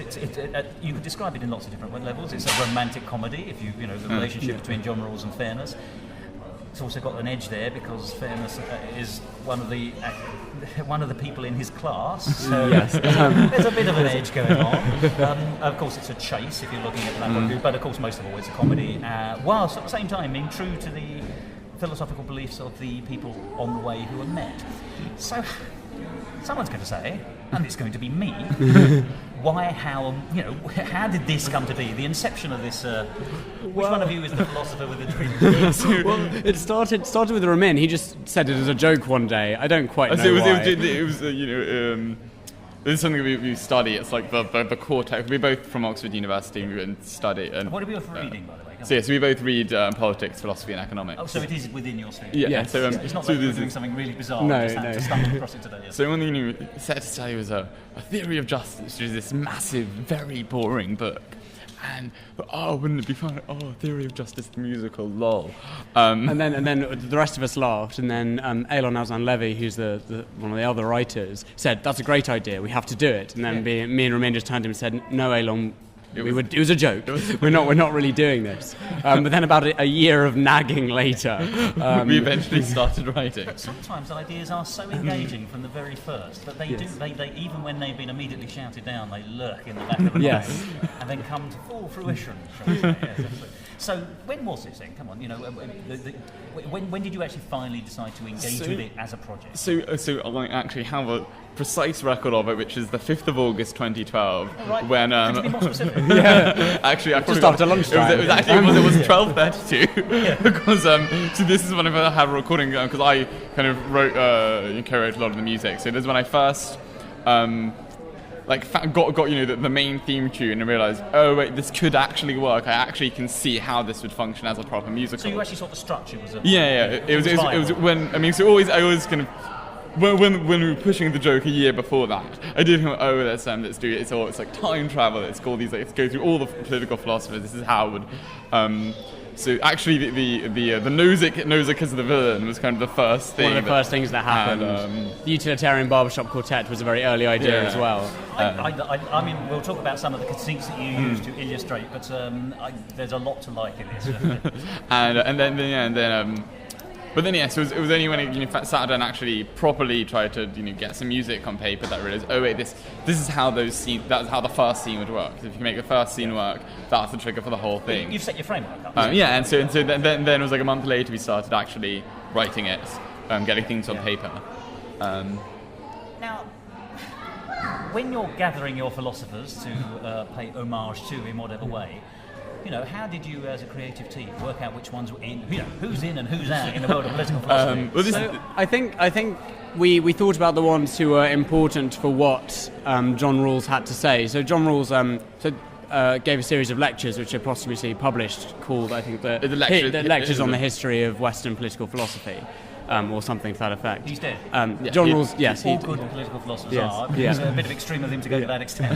You could describe it in lots of different levels. It's a romantic comedy, if the relationship between John Rawls and Fairness. It's also got an edge there because Fairness is one of the people in his class. So there's a bit of an edge going on. Of course, it's a chase if you're looking at that point of view, but of course, most of all, it's a comedy. Whilst at the same time being true to the philosophical beliefs of the people on the way who are met. So someone's going to say, and it's going to be me. How did this come to be? The inception of this. Which one of you is the philosopher with the dream? Well, it started with Ramin. He just said it as a joke one day. I don't quite know why. This is something we study. It's like the core text. We're both from Oxford University. We went to study. And what are we both reading, by the way? So we both read politics, philosophy, and economics. Oh, so it is within your stream. Yeah. Yes. So, it's not like we're doing something really bizarre. No, just had to stumble across it today. Yes. So one thing you set to study was a theory of justice, which is this massive, very boring book. And wouldn't it be fun? Oh, Theory of Justice, the musical, lol. And then the rest of us laughed. And then Elon Alzan-Levy, who's one of the other writers, said, "That's a great idea. We have to do it." And then me and Ramin just turned to him and said, "No, Elon. It was a joke. We're not really doing this." But then about a year of nagging later, we eventually started writing. Sometimes ideas are so engaging from the very first that they do. They even when they've been immediately shouted down, they lurk in the back of the mind and then come to full fruition. So when was this then? Come on, when did you actually finally decide to engage with it as a project? So I actually have a precise record of it, which is the 5th of August 2012. Oh, right. When Could you be more specific? actually, I just after lunchtime. It was 12:32 because so this is when I have a recording because I kind of co-wrote a lot of the music. So this is when I first got the main theme tune and realised, oh wait, this could actually work. I actually can see how this would function as a proper musical. So you actually thought the structure was It was when I always kind of. When we were pushing the joke a year before that, I did think, let's do it. It's like time travel. Let's go through all the political philosophers. This is how it would. So actually, the Nozick as the villain was kind of the first thing. One of the first things that happened. The utilitarian barbershop quartet was a very early idea as well. I mean, we'll talk about some of the conceits that you use to illustrate, but there's a lot to like in this. But then yes, it was only when I sat down and actually properly tried to get some music on paper that I realised, oh wait, this is how that's how the first scene would work. So if you can make the first scene work, that's the trigger for the whole thing. You've set your framework up. And so then it was like a month later we started actually writing it, getting things on paper. Now, when you're gathering your philosophers to pay homage to in whatever way, how did you, as a creative team, work out which ones were in, who's in and who's out in the world of political philosophy? So I think we thought about the ones who were important for what John Rawls had to say. So John Rawls gave a series of lectures which are posthumously published called, I think, the lectures on the history of Western political philosophy. Or something to that effect. He's dead. John Rawls, yes. All good political philosophers are. It's a bit of extreme of him to go to that extent.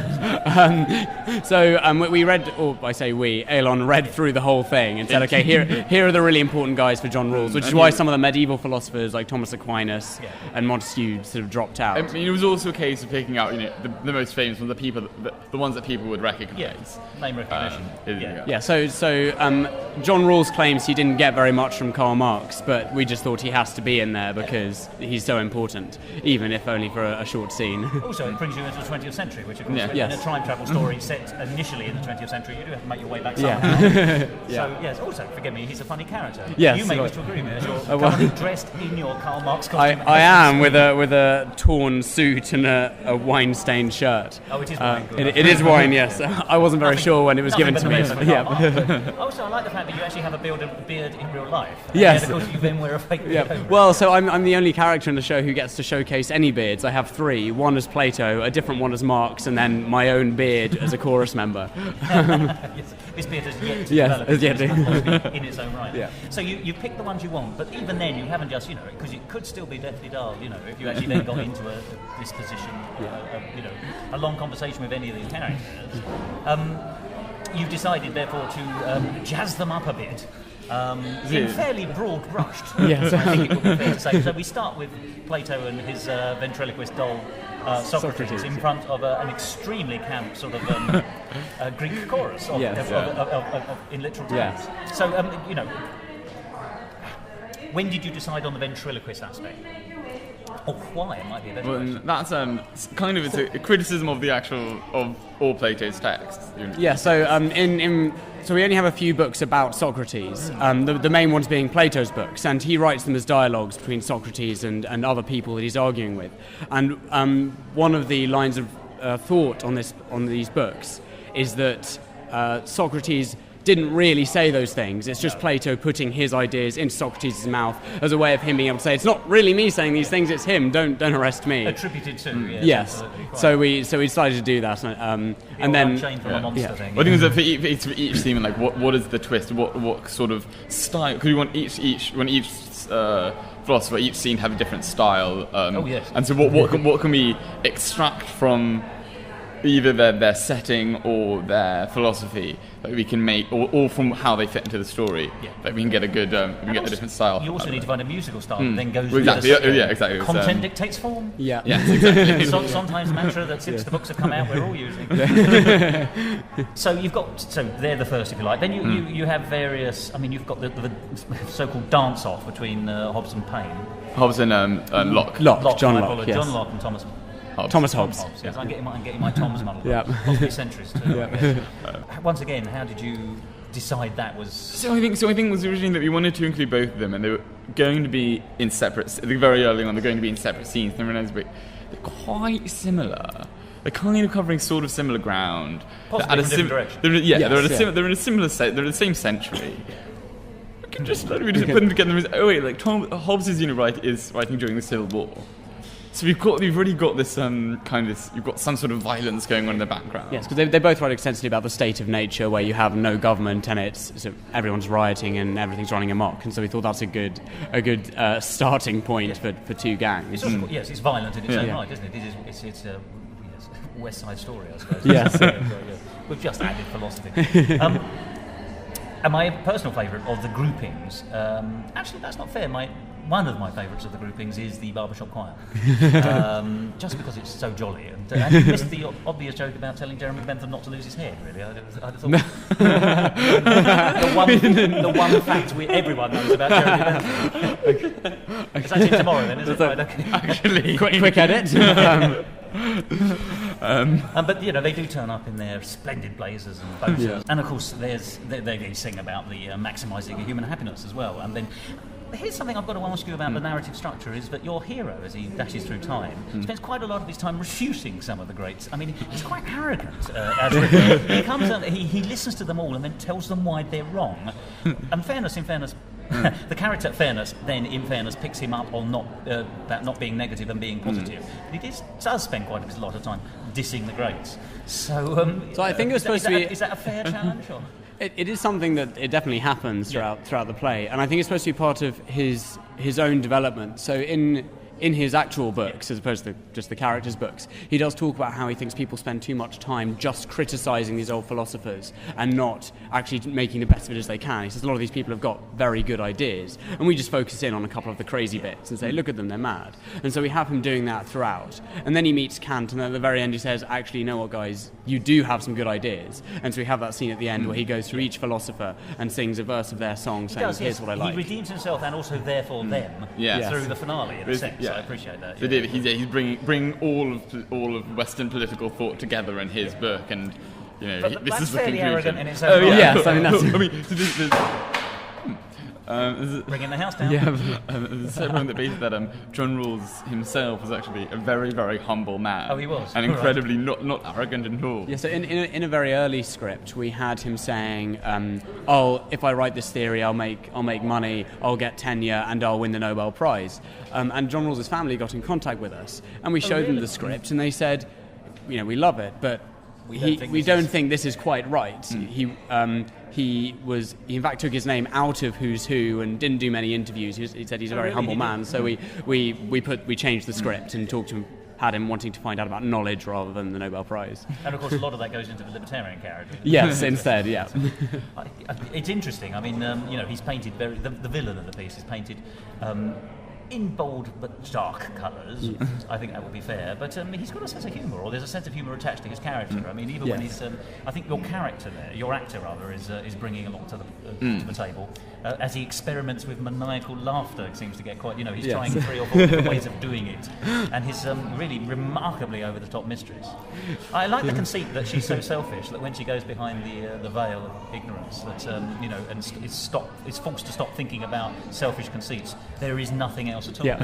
We read, or I say we, Elon read through the whole thing and said, okay, here are the really important guys for John Rawls, which is why some of the medieval philosophers like Thomas Aquinas and Montesquieu sort of dropped out. I mean, it was also a case of picking out, the most famous ones, the ones that people would recognise. Yeah, name recognition. So John Rawls claims he didn't get very much from Karl Marx, but we just thought he has to be in there because he's so important, even if only for a short scene. Also, it brings you into the 20th century, which, of course, in a time travel story set initially in the 20th century, you do have to make your way back somehow. So, yes, also, forgive me, he's a funny character. Yes, you may wish to agree with me, as you're currently dressed in your Karl Marx costume. I am, with a torn suit and a wine-stained shirt. Oh, it is wine. It is wine, yes. I wasn't very sure when it was given to me. Also, I like the fact that you actually have a beard in real life. Yes. And of course, you then wear a fake beard over it. Well, so I'm the only character in the show who gets to showcase any beards. I have 3, one as Plato, a different one as Marx, and then my own beard as a chorus member. Yes, this beard has yet to develop in its own right. Yeah. So you pick the ones you want, but even then you haven't just, because it could still be deathly dull, if you actually then got into this position, a long conversation with any of these characters. You've decided, therefore, to jazz them up a bit. In fairly broad brushed. Yes. I think it would be fair to say. So we start with Plato and his ventriloquist doll Socrates in front of an extremely camp sort of Greek chorus of in literal terms. Yes. So when did you decide on the ventriloquist aspect? Or why? It might be a better question. That's it's a criticism of of all Plato's texts. Yeah. So so we only have a few books about Socrates. The main ones being Plato's books, and he writes them as dialogues between Socrates and other people that he's arguing with. And one of the lines of thought on these books is that Socrates didn't really say those things. It's just Plato putting his ideas into Socrates' mouth as a way of him being able to say, it's not really me saying these things, it's him, don't arrest me. Attributed to, yes. So we decided to do that. And then chain from a monster thing. I think it's for each theme, like what is the twist? What sort of style? Because we want each philosopher, each scene to have a different style. And so what can we extract from either their setting or their philosophy that we can make, or from how they fit into the story, that we can get a good, a different style. You also need to find a musical style that then goes exactly. Exactly. Content dictates form. Yeah. Exactly. Sometimes mantra that since the books have come out, we're all using. So they're the first, if you like. Then you have various. I mean, you've got the so-called dance-off between Hobbes and Paine. Hobbes and Locke. John Locke. Yes. John Locke and Thomas Hobbes. Yes, I'm getting my Tom's muddled. Possibly centrist too. Once again, how did you decide that was? So I think it was originally that we wanted to include both of them, and they were going to be in separate. Very early on, they're going to be in separate scenes. Then realised they're quite similar. They're kind of covering sort of similar ground. Possibly in a different direction. They're in a similar set. They're in the same century. We just put them together. Hobbes is writing during the Civil War. So we've already got this you've got some sort of violence going on in the background. Yes, because they both write extensively about the state of nature, where you have no government and everyone's rioting and everything's running amok. And so we thought that's a good starting point for two gangs. Yes, it's violent in its own right, isn't it? It's a West Side Story, I suppose. Yes. We've just added philosophy. And my personal favourite of the groupings, actually that's not fair, one of my favourites of the groupings is the Barbershop Choir, just because it's so jolly. And you missed the obvious joke about telling Jeremy Bentham not to lose his hair, really. I'd have thought the one fact everyone knows about Jeremy Bentham. Is that it tomorrow then, is it? Right, okay. Actually, quick edit. But they do turn up in their splendid blazers and boats, and of course they sing about the maximising human happiness as well. And then here's something I've got to ask you about the narrative structure, is that your hero, as he dashes through time, spends quite a lot of his time refuting some of the greats. I mean, he's quite arrogant as Ripley. He comes and he listens to them all and then tells them why they're wrong. And in fairness, the character Fairness then, in fairness, picks him up on about not being negative and being positive. But he does spend quite a lot of time dissing the greats. So I think it was supposed to be... Is that a fair challenge? Or? It is something that it definitely happens throughout the play, and I think it's supposed to be part of his own development. So in his actual books, as opposed to just the characters' books, he does talk about how he thinks people spend too much time just criticising these old philosophers and not actually making the best of it as they can. He says a lot of these people have got very good ideas, and we just focus in on a couple of the crazy bits and say, look at them, they're mad. And so we have him doing that throughout. And then he meets Kant, and at the very end he says, actually, you know what, guys, you do have some good ideas. And so we have that scene at the end where he goes through each philosopher and sings a verse of their song saying, here's what I like. He redeems himself and also therefore them through the finale, in a sense. I appreciate that. So he's bringing all of Western political thought together in his book, and But this that's is the fairly conclusion. arrogant in its own right. Yes, I mean that's... Bringing the house down. There's someone that believes that John Rawls himself was actually a very, very humble man. Oh, he was? And incredibly not arrogant at all. Yeah, so in a very early script, we had him saying, if I write this theory, I'll make money, I'll get tenure, and I'll win the Nobel Prize. And John Rawls' family got in contact with us, and we showed them the script, and they said, we love it, but we don't think this is quite right. He in fact took his name out of Who's Who and didn't do many interviews. He said he's a very humble man. So we changed the script and had him wanting to find out about knowledge rather than the Nobel Prize. And of course, a lot of that goes into the libertarian character. Yes, instead, yeah. It's interesting. I mean, he's painted the villain of the piece is painted. In bold but dark colours, I think that would be fair. But he's got a sense of humour, or there's a sense of humour attached to his character. I mean, even when he's, I think your character there, your actor rather, is bringing a lot to the table. As he experiments with maniacal laughter, it seems to get quite. He's trying 3 or 4 different ways of doing it, and his really remarkably over-the-top mistress. I like the conceit that she's so selfish that when she goes behind the veil of ignorance, that and is forced to stop thinking about selfish conceits. There is nothing else at all. Yeah.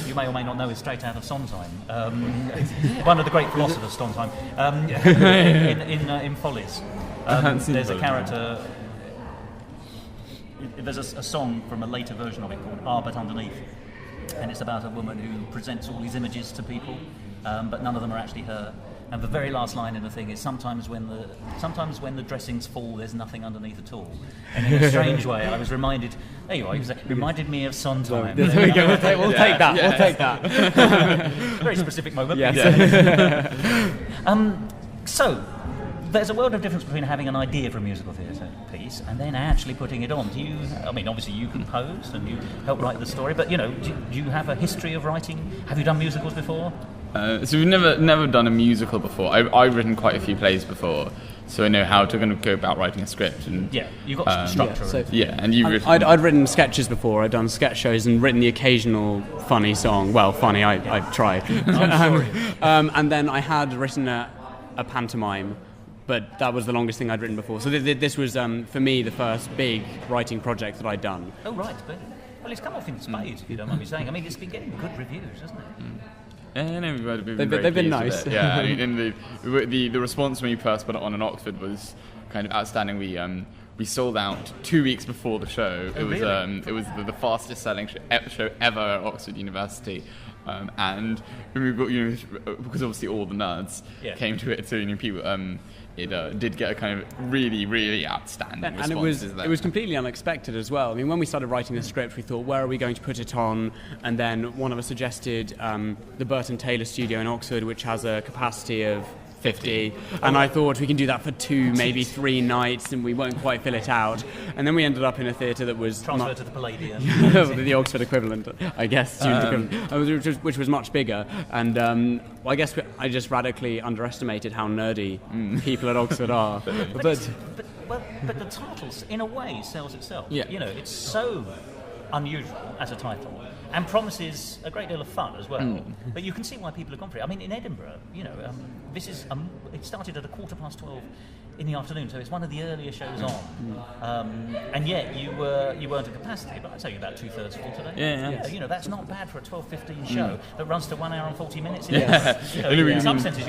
You may or may not know is straight out of Sondheim. One of the great philosophers, Sondheim. In Follies, there's a character. There's a song from a later version of it called "Ah, But Underneath," and it's about a woman who presents all these images to people, but none of them are actually her. And the very last line in the thing is, sometimes when the dressings fall, there's nothing underneath at all. And in a strange way, I was reminded. There you are. It reminded me of Sondheim. There we go. We'll take that. Yeah. We'll take that. Very specific moment. Yes. So, there's a world of difference between having an idea for a musical theatre piece and then actually putting it on. Obviously you compose and you help write the story, but do you have a history of writing? Have you done musicals before? So we've never done a musical before. I've written quite a few plays before, so I know how to kind of go about writing a script. And you've got some structure. And you've written... I'd written sketches before. I'd done sketch shows and written the occasional funny song. Well, funny, I tried. I'm sorry. And then I had written a pantomime, but that was the longest thing I'd written before. So this was, for me, the first big writing project that I'd done. Oh, right. Well, it's come off in spades, if you don't mind me saying. I mean, it's been getting good reviews, hasn't it? Yeah, no, they've been nice. Yeah, I mean, the response when we first put it on in Oxford was kind of outstanding. We sold out 2 weeks before the show. It was the fastest selling show ever at Oxford University. And when we got, because obviously all the nerds came to it, so people. It did get a kind of really, really outstanding response. And it was completely unexpected as well. I mean, when we started writing the script, we thought, where are we going to put it on? And then one of us suggested the Burton Taylor studio in Oxford, which has a capacity of 50, and I thought we can do that for 2, maybe 3 nights, and we won't quite fill it out. And then we ended up in a theatre that was transferred to the Palladium, the Oxford equivalent, I guess, which was much bigger. And I guess I just radically underestimated how nerdy people at Oxford are. But the title, in a way, sells itself. Yeah. It's so unusual as a title. and promises a great deal of fun as well. But you can see why people have gone for it. I mean, in Edinburgh, this is it started at 12:15 in the afternoon, so it's one of the earlier shows on. And yet you weren't at capacity, but I'd say you're about 2/3 full today. Yeah. That's not bad for a 12:15 show that runs to 1 hour and 40 minutes. Yeah. In some senses,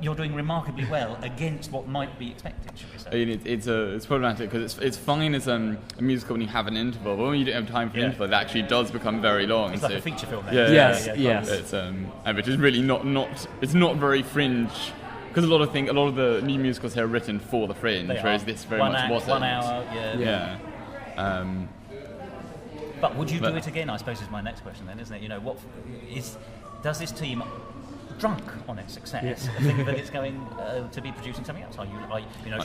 you're doing remarkably well against what might be expected, should we say? I mean, it's problematic because it's fine as a musical when you have an interval, but when you don't have time for an interval, it actually does become very long. It's like a feature film. Yes. It's which is really it's not very Fringe, because a lot of the new musicals here are written for the Fringe, whereas this very much wasn't. 1 hour. Yeah. But would you do it again? I suppose is my next question then, isn't it? Does this team, drunk on its success, think that it's going to be producing something else?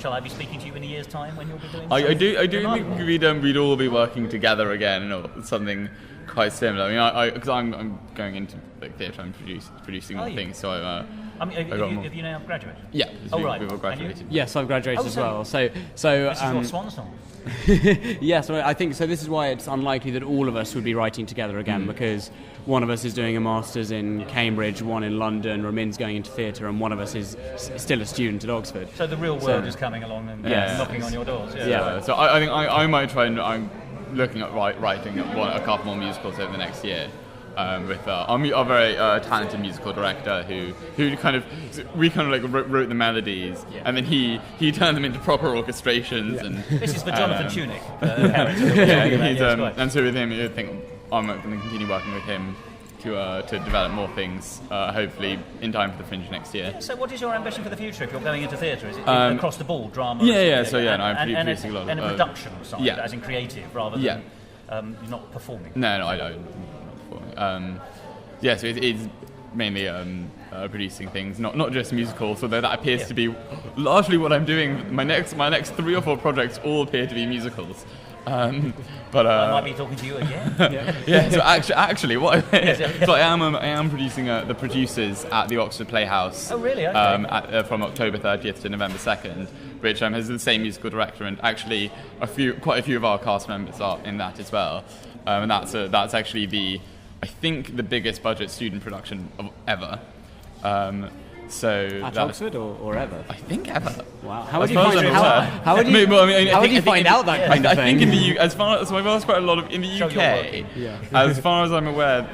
Shall I be speaking to you in a year's time when you'll be doing? I do think we'd all be working together again, or something quite similar. I mean, because I'm going into theatre and producing more things, so have you now graduated? Yeah. Right. We've all graduated. Yes, I've graduated as well. So this is your swan song. Yes, I think so. This is why it's unlikely that all of us would be writing together again, because one of us is doing a master's in Cambridge, one in London, Ramin's going into theatre, and one of us is still a student at Oxford. So the real world is coming along and knocking on your doors. Yeah. So I think I might try and I'm looking at writing a couple more musicals over the next year. With our very talented musical director who we wrote the melodies, and then he turned them into proper orchestrations. And this is for Jonathan Tunick. And so with him, I think I'm going to continue working with him to develop more things, hopefully in time for the Fringe next year. So what is your ambition for the future if you're going into theatre? Is it across the board, drama? I'm producing a lot of... And a production side, as in creative, rather than you're not performing? No, I don't. So it's mainly producing things, not just musicals, although that appears to be largely what I'm doing. My next 3 or 4 projects all appear to be musicals. But I might be talking to you again. So actually, what I am producing the producers at the Oxford Playhouse. Oh, really? Okay. From October 30th to November 2nd, which has the same musical director, and actually quite a few of our cast members are in that as well. And that's actually I think the biggest budget student production ever. At Oxford or ever? I think ever. Wow. How would you find out that kind of thing? I think in the as far as I've asked quite a lot of in the UK. As far as I'm aware,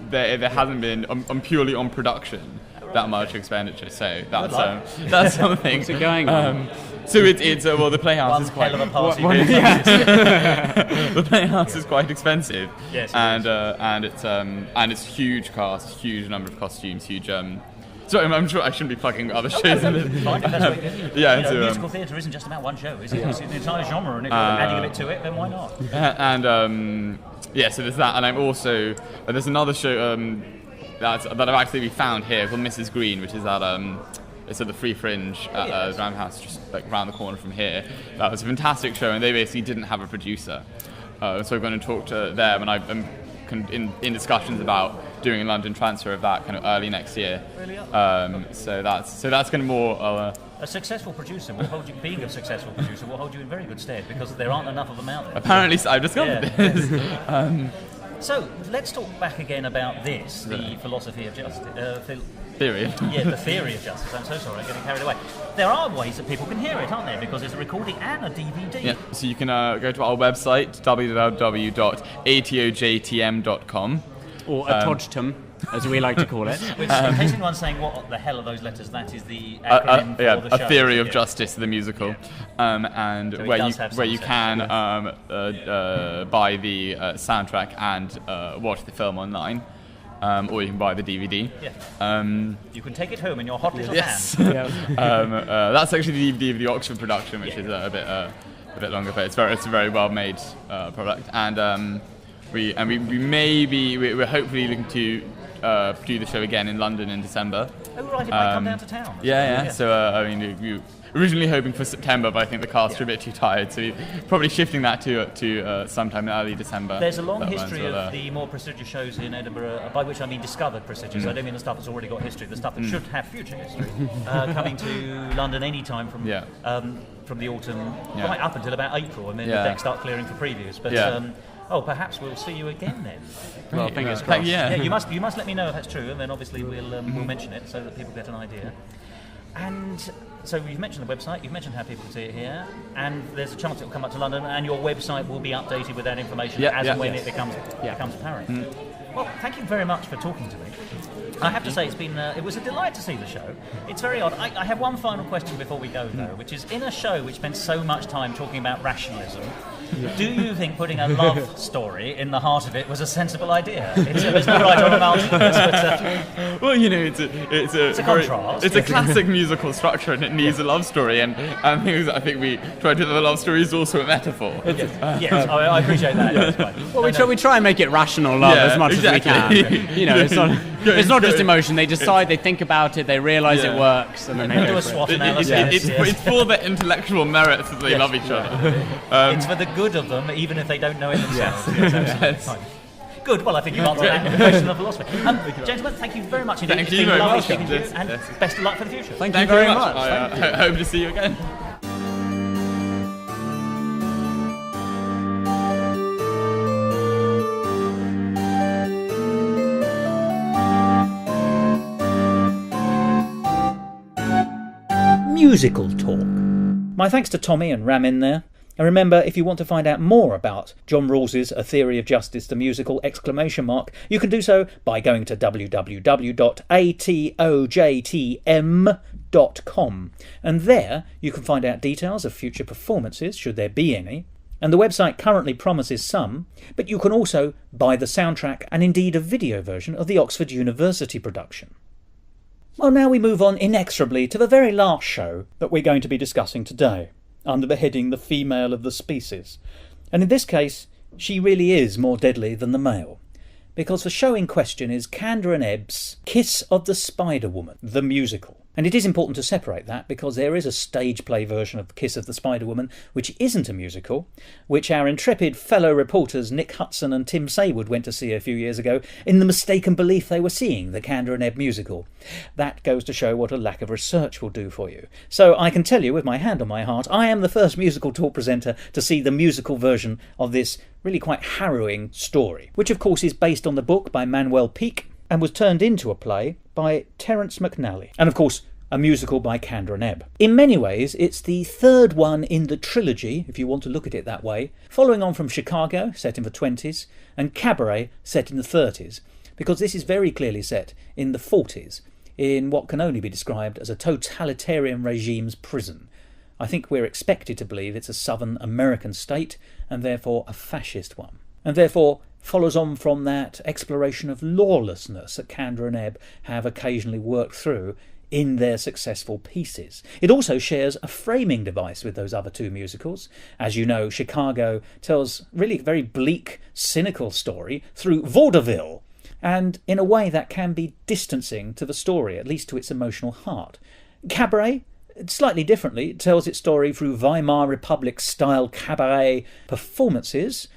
there hasn't been purely on production that much expenditure. So that's something. What's it going on? So it's the Playhouse is quite. The Playhouse is quite expensive. Yes. And it's huge cast, huge number of costumes, huge. So I'm sure I shouldn't be plugging other shows. Musical theatre isn't just about one show, is it? It's an entire genre, and if you're adding a bit to it, then why not? So there's that, and I'm also there's another show that I've actually found here called Mrs. Green, which is at it's at the Free Fringe at Roundhouse, just around the corner from here. That was a fantastic show, and they basically didn't have a producer, so we're going to talk to them, and I'm in discussions about doing a London transfer of that kind of early next year. Really? So that's kind of more. A successful producer will hold you. Being a successful producer will hold you in very good stead because there aren't enough of them out there. Apparently, I've discovered this. So let's talk back again about this, the philosophy of justice. Theory. The theory of justice. I'm so sorry, I'm getting carried away. There are ways that people can hear it, aren't there? Because there's a recording and a DVD. Yeah, so you can go to our website, www.atojtm.com. Or atodgtum, as we like to call it. Which, in case anyone's saying, what the hell are those letters, that is the acronym for the show. A Theory of Justice, the musical. And so where you can buy the soundtrack and watch the film online. Or you can buy the DVD. You can take it home in your hot little hand. That's actually the DVD of the Oxford production, which is a bit longer, but it's a very well made product. And we're hopefully looking to do the show again in London in December. Oh right, it might come down to town. So we originally hoping for September, but I think the cast are a bit too tired, so we're probably shifting that to sometime in early December. There's a long history of the more prestigious shows in Edinburgh, by which I mean discovered prestigious. I don't mean the stuff that's already got history, the stuff that should have future history, coming to London any time from the autumn right up until about April, and then the decks start clearing for previews. But Oh, perhaps we'll see you again then. Well, fingers crossed. Yeah. Yeah, you must let me know if that's true, and then obviously we'll mention it so that people get an idea. And so you've mentioned the website, you've mentioned how people can see it here, and there's a chance it will come up to London, and your website will be updated with that information as and when it becomes apparent. Well, thank you very much for talking to me. I have to say it was a delight to see the show. It's very odd. I have one final question before we go, though, which is, in a show which spent so much time talking about rationalism, do you think putting a love story in the heart of it was a sensible idea? There's no right or wrong answer to this, but... Well, it's a contrast. It's a classic musical structure, and it needs a love story. And I think we tried to do the love story is also a metaphor. Yes, I appreciate that. Yes, right. Well, we try and make it rational love as much as we can. It's not just emotion. They decide, they think about it, they realise it works, and then they do a SWOT analysis. It's for the intellectual merits that they love each other. It's for the good of them, even if they don't know it themselves. Yes. Fine. Good. Well, I think you've answered that question of philosophy. Gentlemen, thank you very much indeed. Thank you very much. Speaking to you, and best of luck for the future. Thank you very much. I hope to see you again. Musical talk. My thanks to Tommy and Ramin there. And remember, if you want to find out more about John Rawls's A Theory of Justice the Musical ! You can do so by going to www.atojtm.com, and there you can find out details of future performances, should there be any. And the website currently promises some, but you can also buy the soundtrack and indeed a video version of the Oxford University production. Well, now we move on inexorably to the very last show that we're going to be discussing today, under the heading The Female of the Species. And in this case, she really is more deadly than the male, because the show in question is Kander and Ebb's Kiss of the Spider Woman, the musical. And it is important to separate that, because there is a stage play version of Kiss of the Spider Woman which isn't a musical, which our intrepid fellow reporters Nick Hudson and Tim Saywood went to see a few years ago in the mistaken belief they were seeing the Kander and Ebb musical. That goes to show what a lack of research will do for you. So I can tell you with my hand on my heart, I am the first musical talk presenter to see the musical version of this really quite harrowing story, which of course is based on the book by Manuel Peake and was turned into a play by Terence McNally, and of course a musical by Kander and Ebb. In many ways, it's the third one in the trilogy, if you want to look at it that way, following on from Chicago, set in the 20s, and Cabaret, set in the 30s, because this is very clearly set in the 40s, in what can only be described as a totalitarian regime's prison. I think we're expected to believe it's a southern American state, and therefore a fascist one, and therefore follows on from that exploration of lawlessness that Kander and Ebb have occasionally worked through in their successful pieces. It also shares a framing device with those other two musicals. As you know, Chicago tells really a very bleak, cynical story through vaudeville, and in a way that can be distancing to the story, at least to its emotional heart. Cabaret, slightly differently, tells its story through Weimar Republic-style cabaret performances,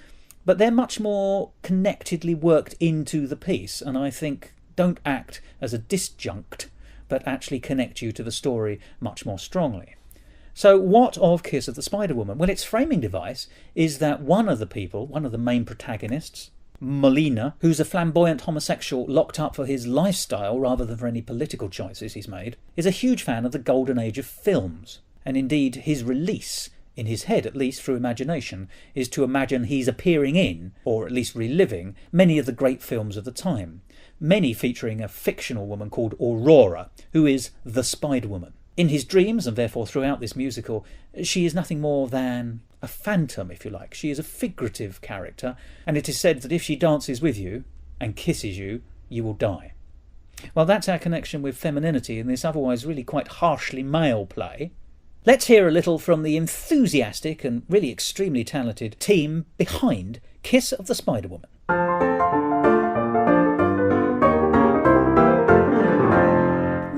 but they're much more connectedly worked into the piece, and I think don't act as a disjunct, but actually connect you to the story much more strongly. So what of Kiss of the Spider Woman? Well, its framing device is that one of the main protagonists, Molina, who's a flamboyant homosexual locked up for his lifestyle rather than for any political choices he's made, is a huge fan of the golden age of films. And indeed, his release, in his head at least through imagination, is to imagine he's appearing in, or at least reliving, many of the great films of the time. Many featuring a fictional woman called Aurora, who is the Spider-Woman. In his dreams, and therefore throughout this musical, she is nothing more than a phantom, if you like. She is a figurative character, and it is said that if she dances with you and kisses you, you will die. Well, that's our connection with femininity in this otherwise really quite harshly male play. Let's hear a little from the enthusiastic and really extremely talented team behind Kiss of the Spider-Woman.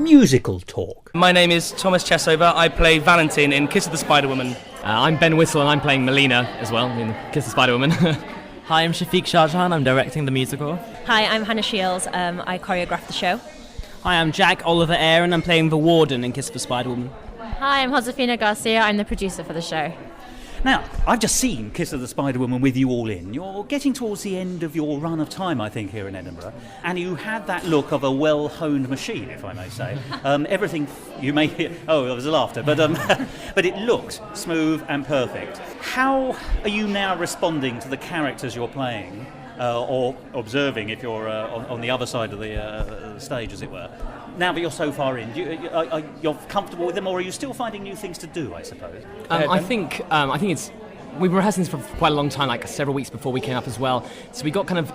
Musical talk. My name is Thomas Chesover. I play Valentine in Kiss of the Spider-Woman. I'm Ben Whistle and I'm playing Melina as well in Kiss of the Spider-Woman. Hi, I'm Shafiq Shah Jahan. I'm directing the musical. Hi, I'm Hannah Shields. I choreographed the show. Hi, I'm Jack Oliver Eyre and I'm playing the Warden in Kiss of the Spider-Woman. Hi, I'm Josefina Garcia. I'm the producer for the show. Now, I've just seen Kiss of the Spider Woman with you all in. You're getting towards the end of your run of time, I think, here in Edinburgh, and you had that look of a well-honed machine, if I may say. Everything you may hear... Oh, there was a laughter, but but it looked smooth and perfect. How are you now responding to the characters you're playing, or observing if you're on the other side of the stage, as it were? Now that you're so far in, you're comfortable with them, or are you still finding new things to do, I suppose? I think it's... We've been rehearsing this for quite a long time, like several weeks before we came up as well. So we got kind of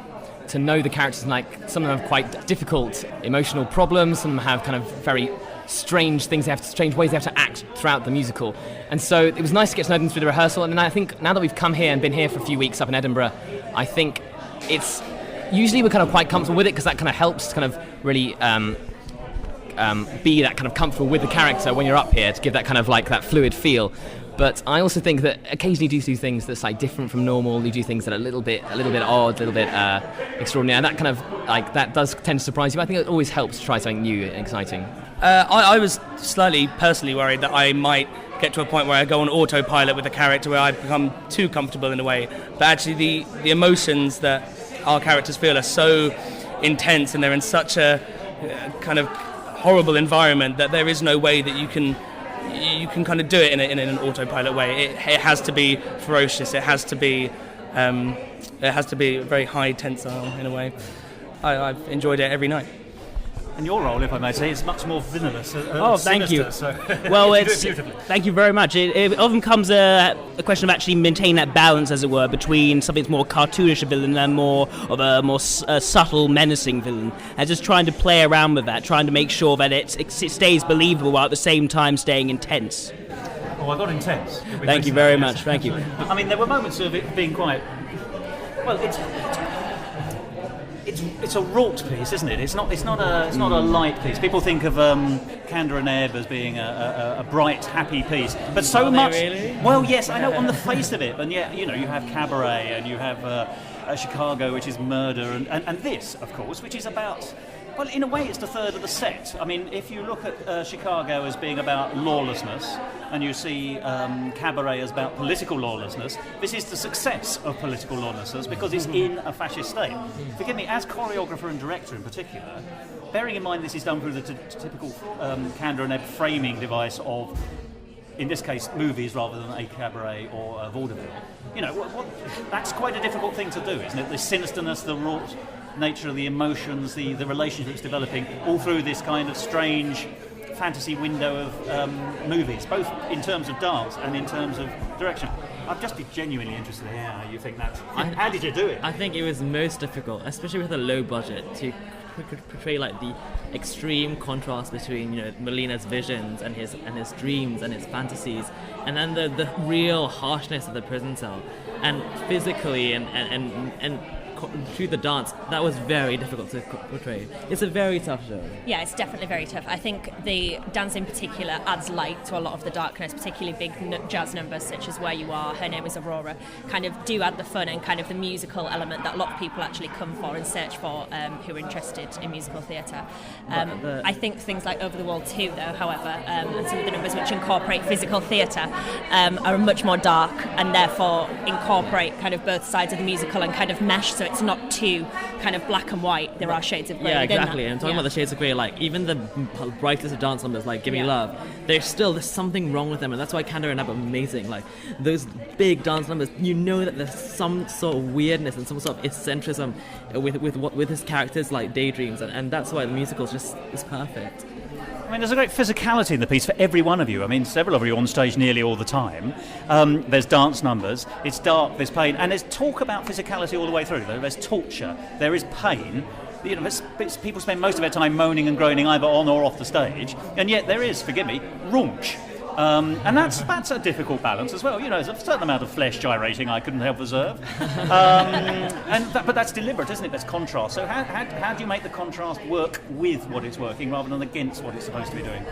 to know the characters, and like some of them have quite difficult emotional problems, some of them have kind of very strange things, strange ways they have to act throughout the musical. And so it was nice to get to know them through the rehearsal, and then I think now that we've come here and been here for a few weeks up in Edinburgh, I think it's... Usually we're kind of quite comfortable with it, because that kind of helps to kind of really... be that kind of comfortable with the character when you're up here, to give that kind of like that fluid feel. But I also think that occasionally you do things that's like different from normal. You do things that are a little bit odd, a little bit extraordinary, and that kind of like that does tend to surprise you. I think it always helps to try something new and exciting. I was slightly personally worried that I might get to a point where I go on autopilot with a character, where I become too comfortable in a way. But actually, the emotions that our characters feel are so intense, and they're in such a kind of horrible environment that there is no way that you can kind of do it in an autopilot way. It has to be ferocious. It has to be very high tensile in a way. I've enjoyed it every night. And your role, if I may say, is much more villainous. Thank sinister, you. So Well, you do it beautifully. thank you very much. It often comes a question of actually maintaining that balance, as it were, between something that's more cartoonish a villain and more of a more subtle, menacing villain, and just trying to play around with that, trying to make sure that it stays believable while at the same time staying intense. Oh, I got intense. Thank you very much. Thank you. I mean, there were moments of it being quite... Well, it's a wrought piece, isn't it? It's not a light piece. People think of Kander and Ebb as being a bright, happy piece, but so much. Really? Well, yes, I know on the face of it, and yet you have Cabaret and you have Chicago, which is murder, and this, of course, which is about. Well, in a way, it's the third of the set. I mean, if you look at Chicago as being about lawlessness, and you see Cabaret as about political lawlessness, this is the success of political lawlessness because it's in a fascist state. Forgive me, as choreographer and director in particular, bearing in mind this is done through the typical Kander and Ebb framing device of, in this case, movies rather than a cabaret or a vaudeville. That's quite a difficult thing to do, isn't it? The sinisterness, the wrought nature of the emotions, the relationships developing, all through this kind of strange fantasy window of movies, both in terms of dance and in terms of direction. I'd just be genuinely interested in how you think that. How did you do it? I think it was most difficult, especially with a low budget, to portray like the extreme contrast between Molina's visions and his dreams and his fantasies, and then the real harshness of the prison cell, and physically and through the dance, that was very difficult to portray. It's a very tough show. Yeah, it's definitely very tough. I think the dance in particular adds light to a lot of the darkness, particularly big jazz numbers such as Where You Are, Her Name is Aurora, kind of do add the fun and kind of the musical element that a lot of people actually come for and search for who are interested in musical theatre. I think things like Over the Wall 2, though, however, and some of the numbers which incorporate physical theatre are much more dark and therefore incorporate kind of both sides of the musical and kind of mesh, so it's not too kind of black and white. There are shades of grey. Yeah, exactly. That. And talking about the shades of grey, like even the brightest of dance numbers, like Give Me Love, there's something wrong with them, and that's why Kander and Ebb are amazing. Like those big dance numbers, that there's some sort of weirdness and some sort of eccentricism with his characters, like daydreams, and that's why the musical is perfect. I mean, there's a great physicality in the piece for every one of you. I mean, several of you on stage nearly all the time. There's dance numbers, it's dark, there's pain, and there's talk about physicality all the way through. There's torture, there is pain. People spend most of their time moaning and groaning either on or off the stage, and yet there is, forgive me, raunch. And that's a difficult balance as well. There's a certain amount of flesh gyrating I couldn't help observe. But that's deliberate, isn't it? There's contrast. So how do you make the contrast work with what it's working rather than against what it's supposed to be doing?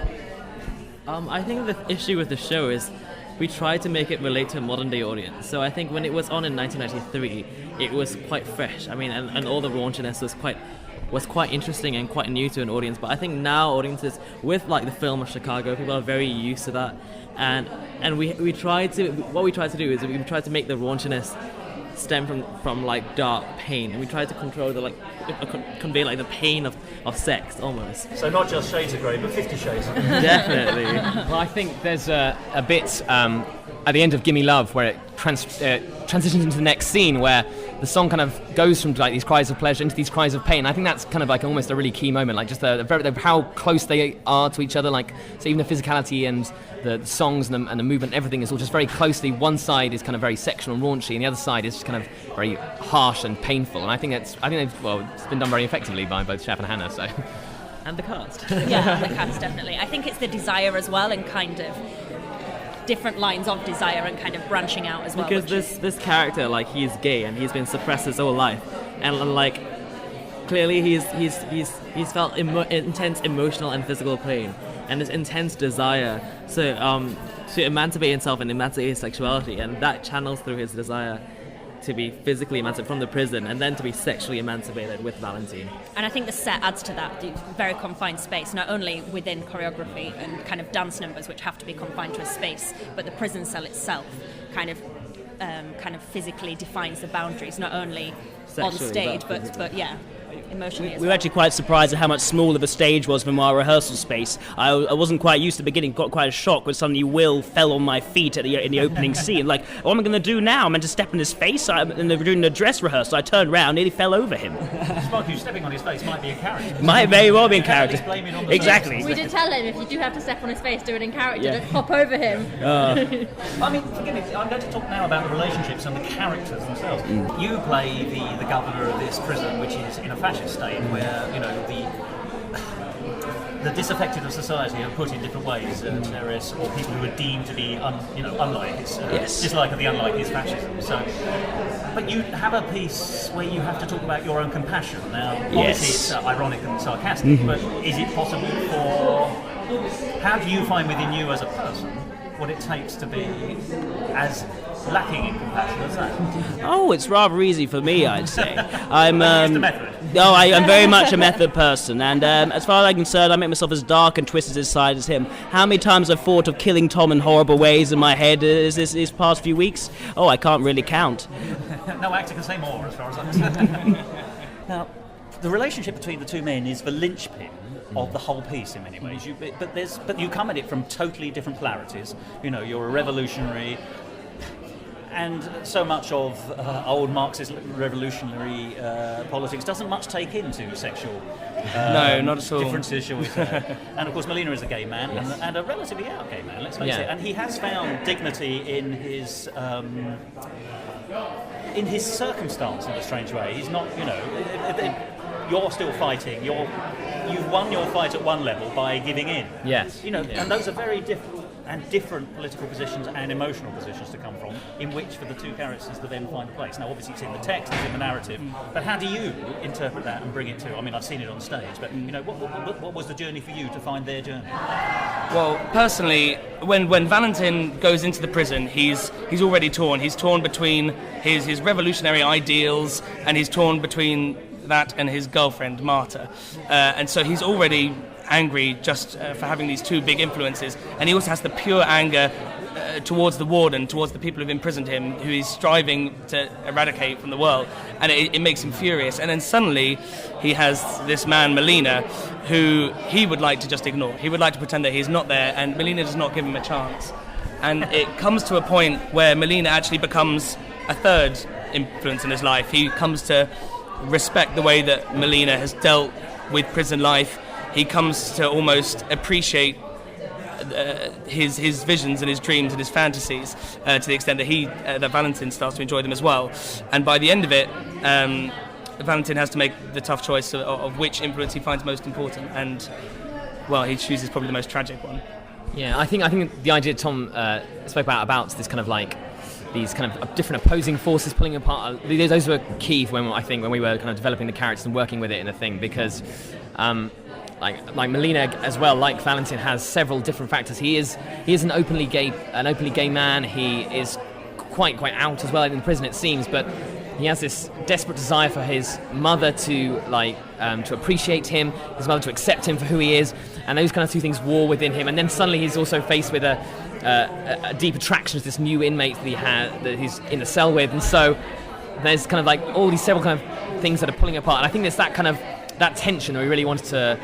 I think the issue with the show is we tried to make it relate to a modern day audience. So I think when it was on in 1993, it was quite fresh. I mean, and all the raunchiness was quite was quite interesting and quite new to an audience. But I think now audiences, with like the film of Chicago, people are very used to that, and we try to do is we try to make the raunchiness stem from like dark pain, and we try to control the convey like the pain of sex almost. So not just Shades of Grey, but 50 Shades. Definitely. Well, I think there's a bit at the end of Gimme Love where it transitions into the next scene where the song kind of goes from like these cries of pleasure into these cries of pain. I think that's kind of like almost a really key moment, like just how close they are to each other. Like, so even the physicality and the songs and the movement, everything is all just very closely. One side is kind of very sexual and raunchy, and the other side is just kind of very harsh and painful. And I think it's been done very effectively by both Shaf and Hannah. So. And the cast. Yeah, the cast, definitely. I think it's the desire as well, and kind of different lines of desire and kind of branching out as well. Because this character, like, he's gay and he's been suppressed his whole life, and like clearly he's felt intense emotional and physical pain and this intense desire to emancipate himself and emancipate his sexuality, and that channels through his desire to be physically emancipated from the prison and then to be sexually emancipated with Valentine. And I think the set adds to that, the very confined space, not only within choreography and kind of dance numbers which have to be confined to a space, but the prison cell itself kind of physically defines the boundaries, not only on stage but yeah, emotionally as we were well. actually quite surprised at how much smaller the stage was from our rehearsal space. I wasn't quite used to the beginning, got quite a shock when suddenly Will fell on my feet in the opening scene. Like, what am I going to do now? I'm meant to step in his face? And they were doing the dress rehearsal. I turned around, nearly fell over him. Sparky, stepping on his face might be a character. Might very well be in character. Exactly. We did tell him, if you do have to step on his face, do it in character, just hop over him. I mean, forgive me, I'm going to talk now about the relationships and the characters themselves. You play the governor of this prison, which is in a fascist state, where, you know, the disaffected of society are put in different ways, terrorists or people who are deemed to be unlike his dislike of the unlike his fascism. So, but you have a piece where you have to talk about your own compassion. Now, obviously it's ironic and sarcastic, but is it possible how do you find within you as a person what it takes to be as lacking in compassion as that? Oh, it's rather easy for me, I'd say. I'm just a method. No, I'm very much a method person, and as far as I'm concerned, I make myself as dark and twisted inside as him. How many times I've thought of killing Tom in horrible ways in my head these past few weeks? Oh, I can't really count. No actor can say more, as far as I'm concerned. Now, the relationship between the two men is the linchpin of the whole piece in many ways. But you come at it from totally different polarities. You know, you're a revolutionary, and so much of old Marxist revolutionary politics doesn't much take into sexual no, not at all. differences, shall we say. And of course Molina is a gay man, and a relatively out gay man, let's face it. And he has found dignity in his circumstance in a strange way. He's not, you know, you're still fighting. You've won your fight at one level by giving in. Yes. You know, and those are very different political positions and emotional positions to come from, in which for the two characters to then find a place. Now, obviously, it's in the text, it's in the narrative, but how do you interpret that and bring it to? I mean, I've seen it on stage, but you know, what was the journey for you to find their journey? Well, personally, when Valentin goes into the prison, he's already torn. He's torn between his revolutionary ideals, and he's torn between that and his girlfriend Marta, and so he's already angry just for having these two big influences, and he also has the pure anger towards the warden, towards the people who've imprisoned him, who he's striving to eradicate from the world, and it makes him furious. And then suddenly he has this man Molina, who he would like to just ignore. He would like to pretend that he's not there, and Molina does not give him a chance. And it comes to a point where Molina actually becomes a third influence in his life. He comes to respect the way that Molina has dealt with prison life. He comes to almost appreciate his visions and his dreams and his fantasies to the extent that that Valentin starts to enjoy them as well. And by the end of it, Valentin has to make the tough choice of which influence he finds most important. And well, he chooses probably the most tragic one. Yeah, I think the idea Tom spoke about this kind of like these kind of different opposing forces pulling apart. Those were key when we were kind of developing the characters and working with it in a thing, because like Molina as well, like Valentin, has several different factors. He is an openly gay man. He is quite out as well in prison, it seems, but he has this desperate desire for his mother to to appreciate him, his mother to accept him for who he is, and those kind of two things war within him. And then suddenly he's also faced with a deep attraction to this new inmate that he's in the cell with, and so there's kind of like all these several kind of things that are pulling apart. And I think it's that tension that we really wanted to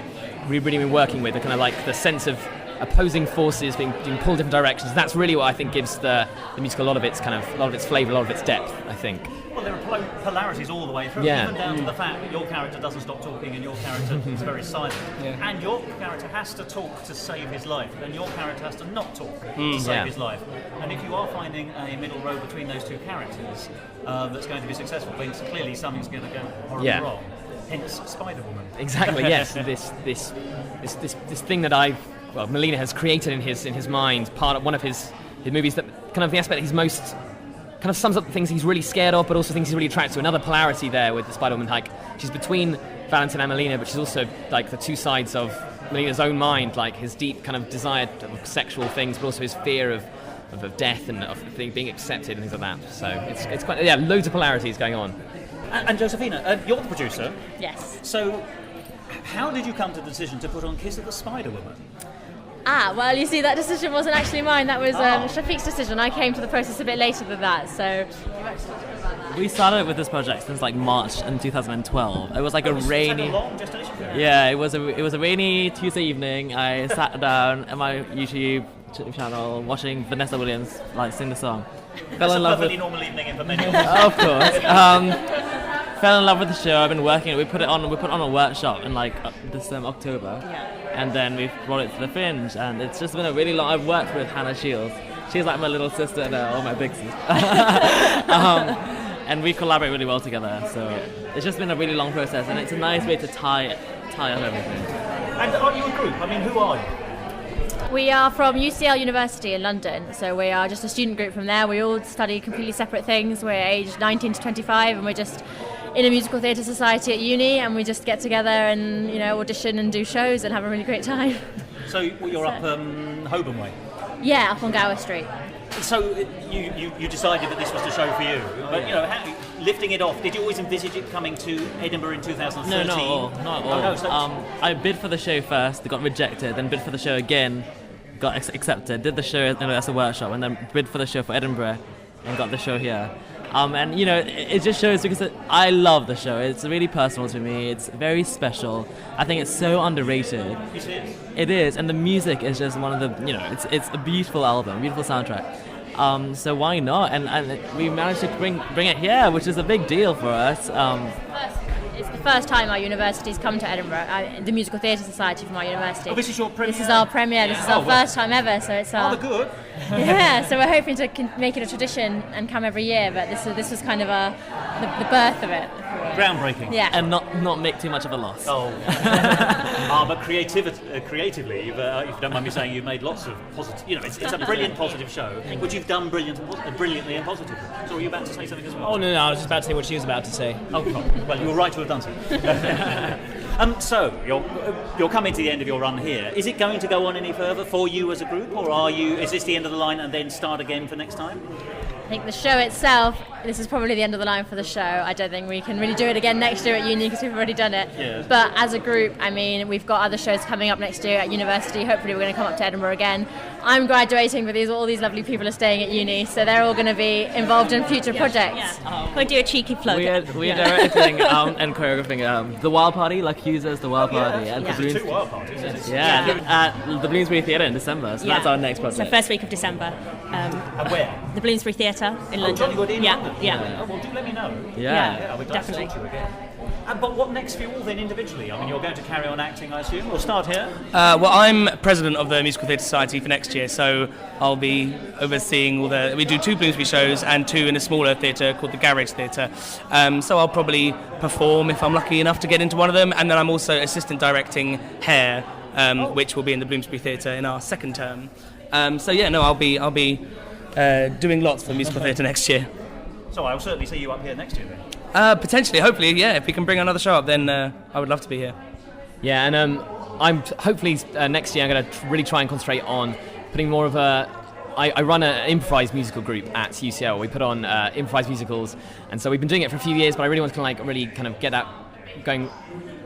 really been working with, the kind of like the sense of opposing forces being pulled different directions. That's really what I think gives the musical a lot of its flavour, a lot of its depth, I think. Well, there are polarities all the way through, Yeah. even down to the fact that your character doesn't stop talking and your character is very silent. Yeah. And your character has to talk to save his life, and your character has to not talk to save Yeah. his life. And if you are finding a middle road between those two characters that's going to be successful, then clearly something's going to go horribly wrong. Hence, Spider-Woman. Exactly. Yes. this thing that Molina has created in his mind, one of his movies, that kind of the aspect he's most kind of sums up the things he's really scared of, but also things he's really attracted to. Another polarity there with the Spider-Woman, like she's between Valentin and Molina, but she's also like the two sides of Molina's own mind, like his deep kind of desire of sexual things, but also his fear of death and of being accepted and things like that. So it's quite loads of polarities going on. And Josephina, you're the producer. Yes. So, how did you come to the decision to put on Kiss of the Spider-Woman? Well, you see, that decision wasn't actually mine. That was Shafiq's decision. I came to the process a bit later than that, so... We started with this project since like March in 2012. It was like a rainy... long gestation period. Yeah, it was a rainy Tuesday evening. I sat down at my YouTube channel watching Vanessa Williams sing the song. That's a perfectly normal evening in many Of course. Fell in love with the show. I've been working it. We put it on a workshop in this October. Yeah. And then we brought it to the Fringe, and it's just been a really long... I've worked with Hannah Shields. She's like my little sister now, or my big sister. And we collaborate really well together, so it's just been a really long process, and it's a nice way to tie up everything. And are you a group? I mean, who are you? We are from UCL University in London, so we are just a student group from there. We all study completely separate things. We're aged 19 to 25, and we're just in a musical theatre society at uni, and we just get together and audition and do shows and have a really great time. So you're up Holborn way? Yeah, up on Gower Street. So you decided that this was the show for you, but lifting it off, did you always envisage it coming to Edinburgh in 2013? No, not at all. Not at all. Oh, no, I bid for the show first, got rejected, then bid for the show again, got accepted, did the show as a workshop, and then bid for the show for Edinburgh, and got the show here. And it just shows because I love the show. It's really personal to me. It's very special. I think it's so underrated. It is, and the music is just one of the it's a beautiful album, beautiful soundtrack. So why not? And we managed to bring it here, which is a big deal for us. It's the first time our university's come to Edinburgh, the Musical Theatre Society from our university. Oh, this is your premiere? This is our premiere. This is our first time ever, so it's our... Oh, good. Yeah, so we're hoping to make it a tradition and come every year, but this was kind of the birth of it. Groundbreaking. Yeah. And not make too much of a loss. Oh. But creatively, if you don't mind me saying, you've made lots of positive... it's a brilliant positive show, which you've done brilliantly and positively. So were you about to say something as well? Oh, no, I was just about to say what she was about to say. Oh, well, you were right to have done so. So, you're coming to the end of your run here. Is it going to go on any further for you as a group, or is this the end of the line and then start again for next time? I think the show itself, this is probably the end of the line for the show. I don't think we can really do it again next year at uni because we've already done it. Yeah. But as a group, I mean, we've got other shows coming up next year at university. Hopefully we're going to come up to Edinburgh again. I'm graduating, but all these lovely people are staying at uni, so they're all going to be involved in future projects. Yeah. We'll do a cheeky plug. We are directing and choreographing The Wild Party, like Hughes's The Wild Party. At the Two wild parties, isn't it? At the Bloomsbury Theatre in December, so that's our next project. So first week of December. And where? The Bloomsbury Theatre in London. Jollywood in London? Yeah. Oh, well, do let me know. Yeah. We'd like to talk to you again. But what next for you all then individually? I mean, you're going to carry on acting, I assume. We'll start here. Well, I'm president of the Musical Theatre Society for next year, so I'll be overseeing we do 2 Bloomsbury shows and 2 in a smaller theatre called the Garage Theatre. So I'll probably perform if I'm lucky enough to get into one of them, and then I'm also assistant directing Hair, which will be in the Bloomsbury Theatre in our second term. I'll be doing lots for musical theatre next year. So I'll certainly see you up here next year then. Potentially, hopefully, yeah. If we can bring another show up, then I would love to be here. Yeah, and I'm hopefully next year I'm going to really try and concentrate on putting more of a I run an improvised musical group at UCL. We put on improvised musicals, and so we've been doing it for a few years, but I really want to really get that going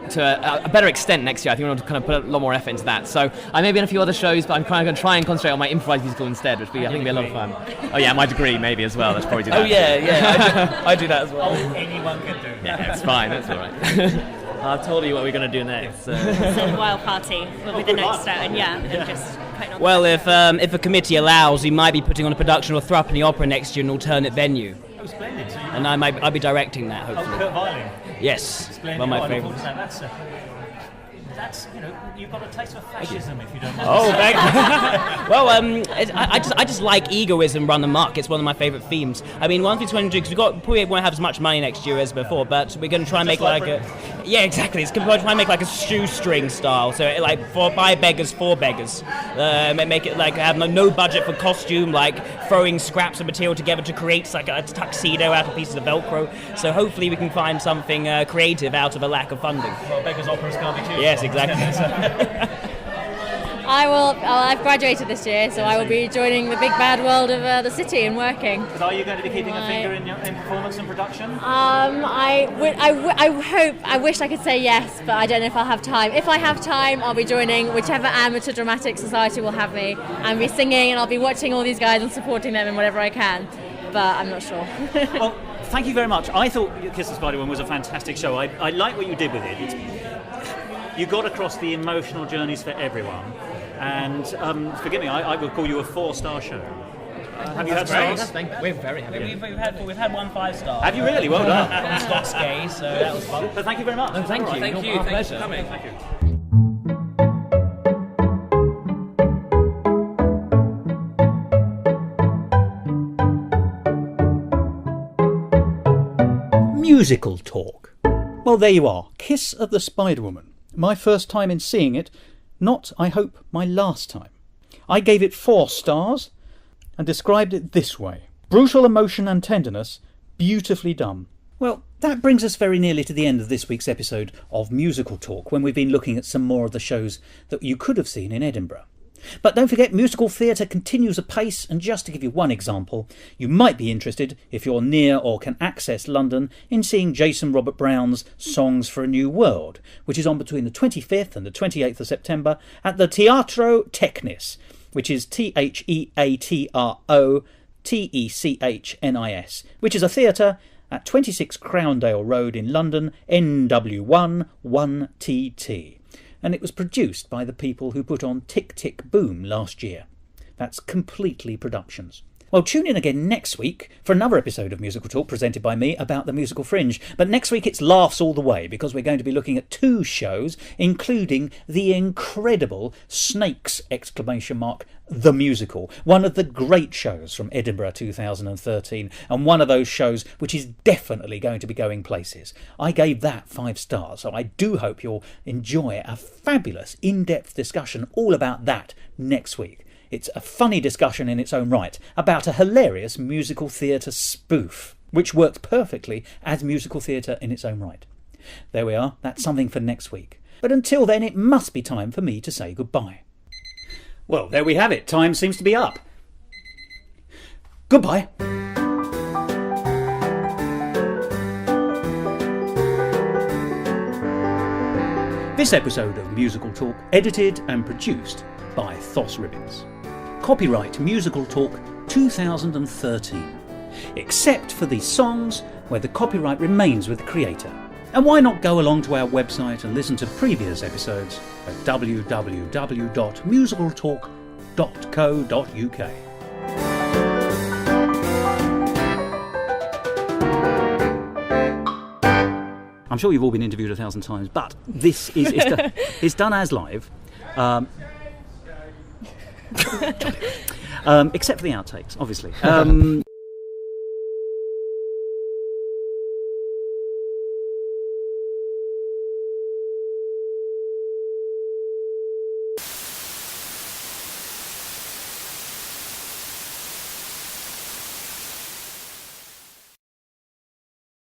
to a better extent next year. I think I want to kind of put a lot more effort into that. So I may be in a few other shows, but I'm kind of going to try and concentrate on my improvised musical instead, which I think will be a lot of fun. Oh yeah, my degree maybe as well. Let's probably do that. Oh yeah, I do that as well. Anyone can do. Yeah, it's fine. That's all right. I've told you what we're going to do next. So. Wild Party will be the next step, and just putting on. Well, if a committee allows, we might be putting on a production of Threepenny Opera next year in an alternate venue. Oh, splendid. So And I'll be directing that, hopefully. Kurt Weiling. Yes, Splendid. one of my I look forward favourites. to that. That's you've got a taste for fascism, if you don't mind. Oh, thank you. Well, I just like egoism run amok. It's one of my favourite themes. I mean, one thing we're going to do, because we won't have as much money next year as before, but we're going to try and make like a... Yeah, exactly. It's going to try and make like a shoestring style. So like by beggars for beggars. Make it like have no budget for costume, like throwing scraps of material together to create like a tuxedo out of pieces of Velcro. So hopefully we can find something creative out of a lack of funding. Well, beggars operas can't be too. Yes, exactly. I've graduated this year, so I will be joining the big bad world of the city and working. But are you going to be keeping a finger in performance and production? I wish I could say yes, but I don't know if I'll have time. If I have time, I'll be joining whichever amateur dramatic society will have me, and be singing, and I'll be watching all these guys and supporting them in whatever I can. But I'm not sure. Well, thank you very much. I thought Kiss the Spider-Woman was a fantastic show. I like what you did with it. You got across the emotional journeys for everyone. And forgive me, I would call you a 4-star show. Have you had stars? We're very happy. We've had 1 5-star. Have you really? Well done. Scots gay, so that was fun. But thank you very much. No, thank you. Thank you. Our Thanks pleasure. for coming. Thank you. Musical talk. Well, there you are. Kiss of the Spider-Woman. My first time in seeing it, not, I hope, my last time. I gave it 4 stars and described it this way. Brutal emotion and tenderness, beautifully done. Well, that brings us very nearly to the end of this week's episode of Musical Talk, when we've been looking at some more of the shows that you could have seen in Edinburgh. But don't forget, musical theatre continues apace, and just to give you one example, you might be interested, if you're near or can access London, in seeing Jason Robert Brown's Songs for a New World, which is on between the 25th and the 28th of September at the Teatro Technis, which is TheatroTechnis, which is a theatre at 26 Crowndale Road in London, NW1 1TT. And it was produced by the people who put on Tick Tick Boom last year. That's Completely Productions. Well, tune in again next week for another episode of Musical Talk presented by me about the Musical Fringe. But next week it's laughs all the way, because we're going to be looking at 2 shows, including the incredible Snakes! The Musical, one of the great shows from Edinburgh 2013, and one of those shows which is definitely going to be going places. I gave that 5 stars, so I do hope you'll enjoy a fabulous in-depth discussion all about that next week. It's a funny discussion in its own right about a hilarious musical theatre spoof, which works perfectly as musical theatre in its own right. There we are, that's something for next week. But until then, it must be time for me to say goodbye. Well, there we have it. Time seems to be up. Goodbye. This episode of Musical Talk, edited and produced by Thos Ribbits. Copyright Musical Talk 2013. Except for the songs where the copyright remains with the creator. And why not go along to our website and listen to previous episodes at www.musicaltalk.co.uk. I'm sure you've all been interviewed 1,000 times, but this is it's done as live, except for the outtakes, obviously.